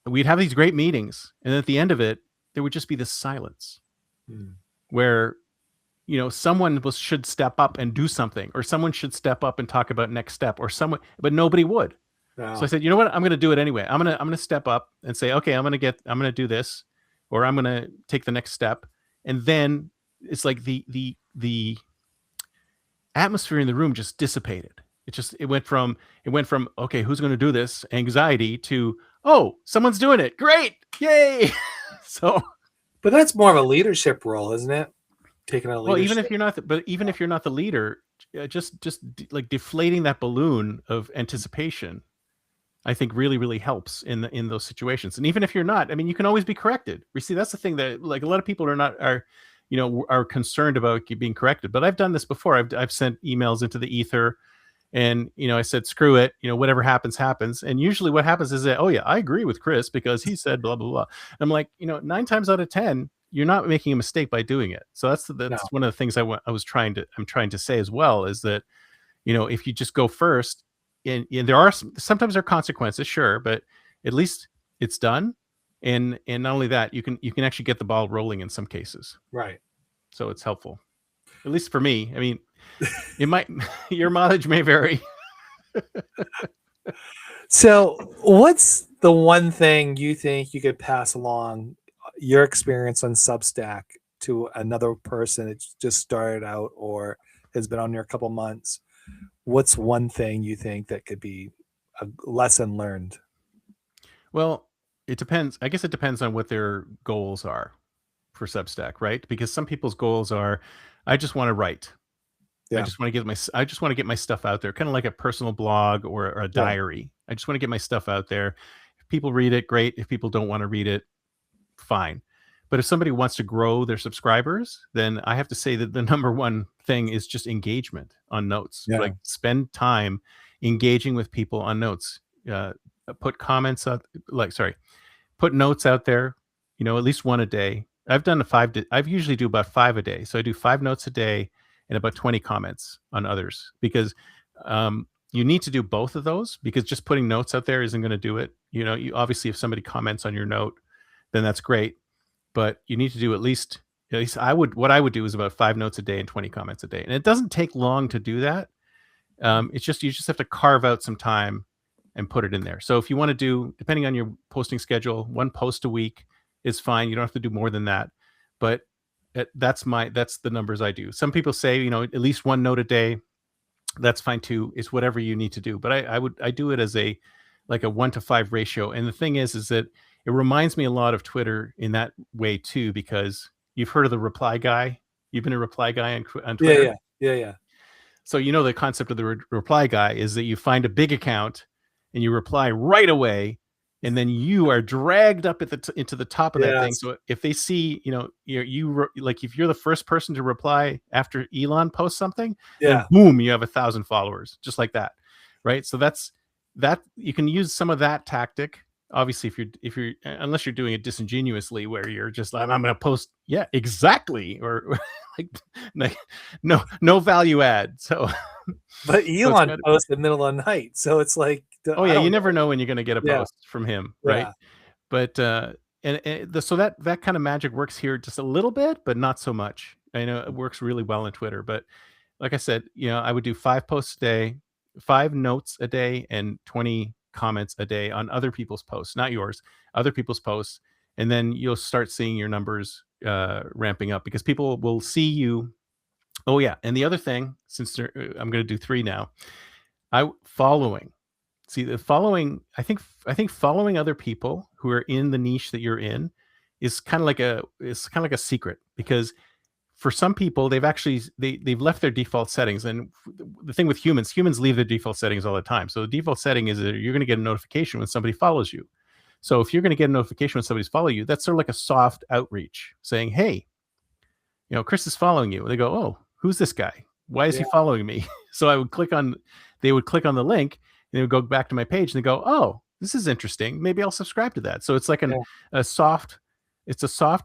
we'd have these great meetings, and at the end of it, there would just be this silence Mm. where someone should step up and do something, or someone should step up and talk about next step, or someone, but nobody would. So I Wow. said, you know what? I'm going to do it anyway. I'm going to step up and say, okay, I'm going to do this, or I'm going to take the next step. And then it's like the atmosphere in the room just dissipated. It went from okay, who's going to do this? Anxiety to, oh, someone's doing it. Great. Yay. So, But that's more of a leadership role, isn't it? Taking a well, even if leadership. you're not, even if you're not the leader, like deflating that balloon of anticipation, I think really, really helps in those situations. And even if you're not, I mean, you can always be corrected. You see, that's the thing that like a lot of people are concerned about being corrected. But I've done this before. I've sent emails into the ether, and I said, screw it. Whatever happens, happens. And usually, what happens is that, oh yeah, I agree with Chris because he said blah blah blah. I'm like, 9 times out of 10, you're not making a mistake by doing it. So that's No. one of the things I'm trying to say as well, is that if you just go first, and there are sometimes there are consequences, sure, but at least it's done, and not only that, you can actually get the ball rolling in some cases. Right. So it's helpful, at least for me. I mean, it might your mileage may vary. So, what's the one thing you think you could pass along your experience on Substack to another person that just started out or has been on there a couple months? What's one thing you think that could be a lesson learned? Well, it depends. I guess it depends on what their goals are for Substack, right? Because some people's goals are, I just want to write. Yeah. I just want to get my stuff out there, kind of like a personal blog or a Yeah. diary. I just want to get my stuff out there. If people read it, great. If people don't want to read it, fine. But if somebody wants to grow their subscribers, then I have to say that the number one thing is just engagement on notes. Yeah. Like, spend time engaging with people on notes. Uh, put comments up, put notes out there. At least one a day. I usually do about 5 a day. So I do 5 notes a day and about 20 comments on others, because you need to do both of those, because just putting notes out there isn't going to do it. You obviously, if somebody comments on your note, then that's great, but you need to do at least what I would do is about 5 notes a day and 20 comments a day. And it doesn't take long to do that. It's just, you just have to carve out some time and put it in there. So if you want to do, depending on your posting schedule, 1 post a week is fine. You don't have to do more than that. But that's the numbers I do. Some people say, at least 1 note a day. That's fine too. It's whatever you need to do. But I do it as a 1-to-5 ratio. And the thing is that it reminds me a lot of Twitter in that way too, because you've heard of the reply guy. You've been a reply guy on Yeah. Twitter. Yeah. So the concept of the reply guy is that you find a big account and you reply right away, and then you are dragged up into the top of that thing. Yes. So if they see, like if you're the first person to reply after Elon posts something, then Yeah. boom, you have 1,000 followers, just like that, right? So that's that. You can use some of that tactic. Obviously, if you're unless you're doing it disingenuously, where you're just like, I'm going to post, yeah, exactly, or like no value add. So, But so it's Elon posts in the middle of the night. So it's like, oh I yeah, you don't never know. know when you're going to get a Yeah. post from him, right? Yeah. But so that kind of magic works here just a little bit, but not so much. I know it works really well on Twitter, but like I said, I would do 5 posts a day, 5 notes a day, and 20 comments a day on other people's posts, not yours, other people's posts, and then you'll start seeing your numbers ramping up, because people will see you. Oh yeah, and the other thing, since I'm going to do 3 now, following. See, the following, I think following other people who are in the niche that you're in is kind of like a secret, because for some people, they've left their default settings. And the thing with humans leave their default settings all the time. So the default setting is that you're going to get a notification when somebody follows you. So if you're going to get a notification when somebody's following you, that's sort of like a soft outreach saying, hey, Chris is following you. And they go, oh, who's this guy? Why is he Yeah. following me? So they would click on the link, and they would go back to my page, and they go, oh, this is interesting. Maybe I'll subscribe to that. So it's like a soft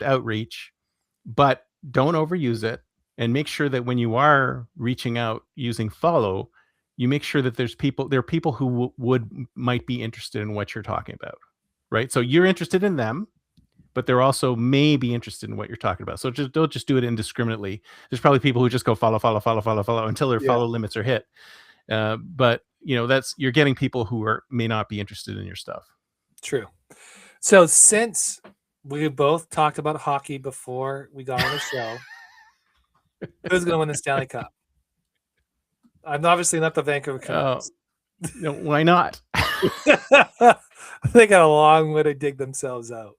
outreach, but don't overuse it. and make sure that when you are reaching out using follow, you make sure that there are people who might be interested in what you're talking about, right? So you're interested in them, but they're also may be interested in what you're talking about. So don't just do it indiscriminately. There's probably people who just go follow, follow, follow, follow, follow until their Yeah, follow limits are hit. But you're getting people who may not be interested in your stuff. true. So since we both talked about hockey before we got on the show, who's going to win the Stanley Cup? I'm obviously not the Vancouver Canucks. No, why not? They got a long way to dig themselves out.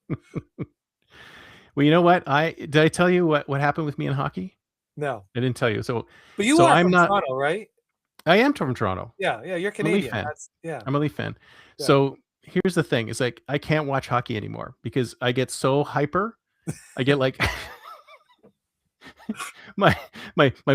Well, you know what? Did I tell you what happened with me in hockey? No, I didn't tell you. but you are I'm from not. Toronto, right? I am from Toronto. Yeah, you're I'm a Leaf Canadian. fan. That's yeah. I'm a Leaf fan. Yeah. So here's the thing: it's like I can't watch hockey anymore because I get so hyper. I get like my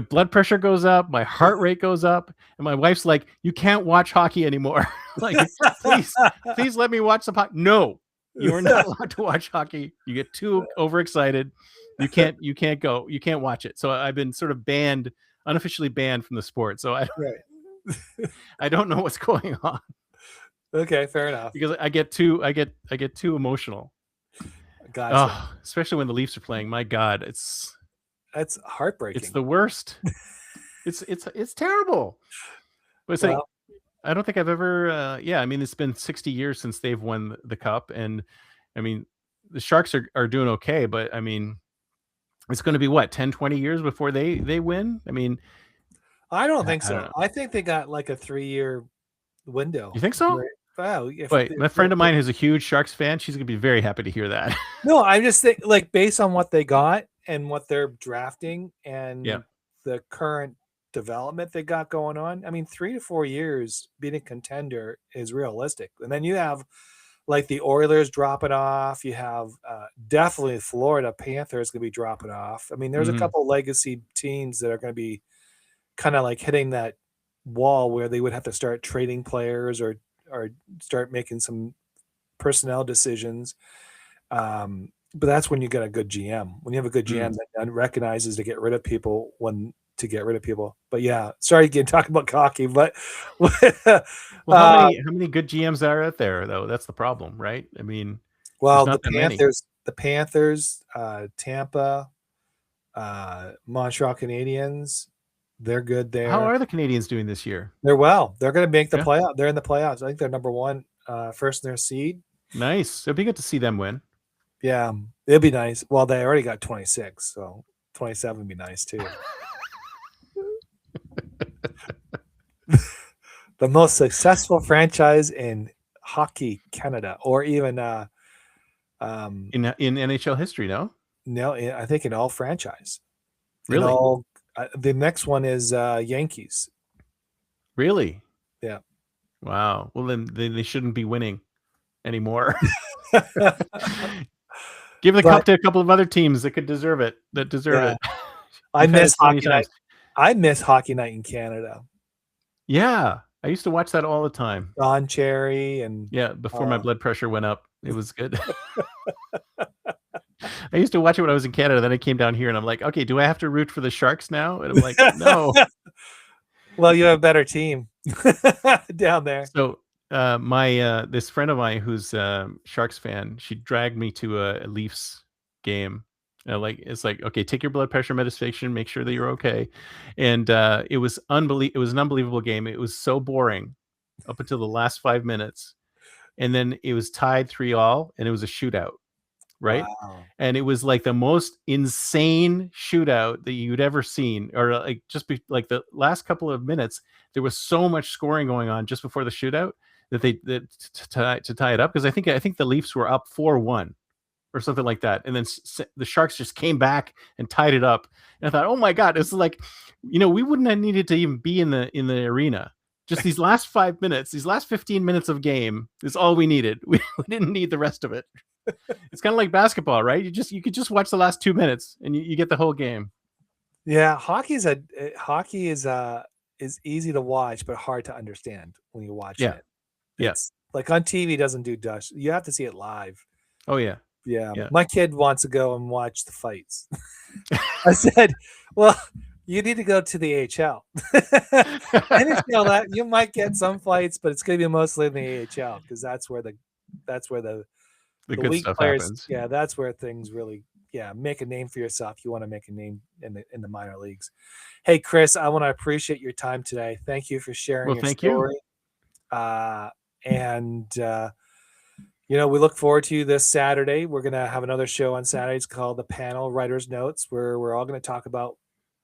blood pressure goes up, my heart rate goes up, and my wife's like, "You can't watch hockey anymore." Like, please let me watch some hockey. No, you are not allowed to watch hockey. You get too overexcited. You can't go. You can't watch it. So I've been sort of unofficially banned from the sport. So I don't know what's going on. Okay, fair enough. Because I get too emotional. Gotcha. Oh, especially when the Leafs are playing. My God, That's heartbreaking. It's the worst. It's terrible. But it's like I don't think I've ever. I mean, it's been 60 years since they've won the cup, and I mean, the Sharks are doing okay, but I mean, it's going to be what 10, 20 years before they win. I mean, I don't think so. don't know. I think they got like a 3-year window. You think so? Wow. Wait, my friend of mine who's a huge Sharks fan, she's gonna be very happy to hear that. No, I'm just thinking, like, based on what they got and what they're drafting and the current development they got going on. I mean, 3 to 4 years being a contender is realistic. And then you have like the Oilers dropping off. You have definitely Florida Panthers going to be dropping off. I mean, there's a couple legacy teams that are going to be kind of like hitting that wall where they would have to start trading players or start making some personnel decisions. But that's when you get a good GM. When you have a good GM that recognizes to get rid of people when to get rid of people. But yeah, sorry again talking about hockey, but well, how many good GMs are out there though? That's the problem, right? I mean, well, the Panthers, Tampa, Montreal Canadiens, they're good there. How are the Canadiens doing this year? They're well. They're going to make the playoff. They're in the playoffs. I think they're number one, first in their seed. Nice. It'd be good to see them win. Yeah, it'd be nice. Well, they already got 26, so 27 would be nice too. The most successful franchise in hockey Canada, or even in NHL history, no, I think in all franchise. Really? The next one is Yankees. Really? Yeah. Wow. Well, then they shouldn't be winning anymore. Give the cup to a couple of other teams that could deserve it. It. I miss hockey night. I miss hockey night in Canada. Yeah, I used to watch that all the time. Don Cherry and before my blood pressure went up, it was good. I used to watch it when I was in Canada. Then I came down here, and I'm like, okay, do I have to root for the Sharks now? And I'm like, no. Well, you have a better team down there. So my this friend of mine who's a Sharks fan, she dragged me to a Leafs game. It's like, okay, take your blood pressure medication, make sure that you're okay. And it was It was an unbelievable game. It was so boring up until the last 5 minutes, and then it was tied 3-3, and it was a shootout. Right. Wow. And it was like the most insane shootout that you'd ever seen, or like like the last couple of minutes, there was so much scoring going on just before the shootout that to tie it up. Because I think the Leafs were up 4-1 or something like that. And then the Sharks just came back and tied it up. And I thought, oh my God, it's like, we wouldn't have needed to even be in the arena. Just these last 5 minutes, these last 15 minutes of game is all we needed. We didn't need the rest of it. It's kind of like basketball, right? You could just watch the last 2 minutes and you get the whole game. Yeah, hockey is easy to watch but hard to understand when you watch it. It's like on TV doesn't do Dutch. You have to see it live. Oh yeah. Yeah. Yeah. My kid wants to go and watch the fights. I said, well, you need to go to the AHL. NHL, that you might get some fights, but it's going to be mostly in the AHL because that's where the The good weak stuff players. happens. Yeah, that's where things really make a name for yourself. You want to make a name in the minor leagues. Hey, Chris, I want to appreciate your time today. Thank you for sharing Well, your thank you. story. And we look forward to this Saturday. We're going to have another show on Saturdays called The Panel Writer's Notes, where we're all going to talk about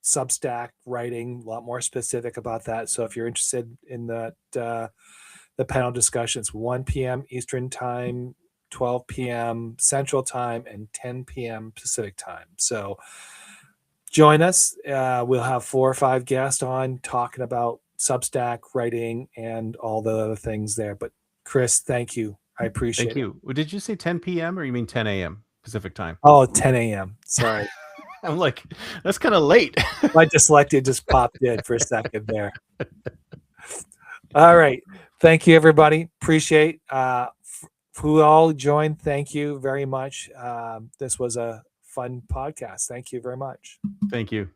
Substack writing, a lot more specific about that. So if you're interested in that, the panel discussions, 1 p.m. Eastern Time, 12 p.m. Central Time, and 10 p.m. Pacific Time. So join us. We'll have 4 or 5 guests on talking about Substack writing and all the other things there. But Chris, thank you. I appreciate Thank you. Well, did you say 10 p.m. or you mean 10 a.m. Pacific time? Oh, 10 a.m. Sorry. I'm like, that's kind of late. My dyslexia just popped in for a second there. All right. Thank you, everybody. Appreciate who all joined. Thank you very much. This was a fun podcast. Thank you very much. Thank you.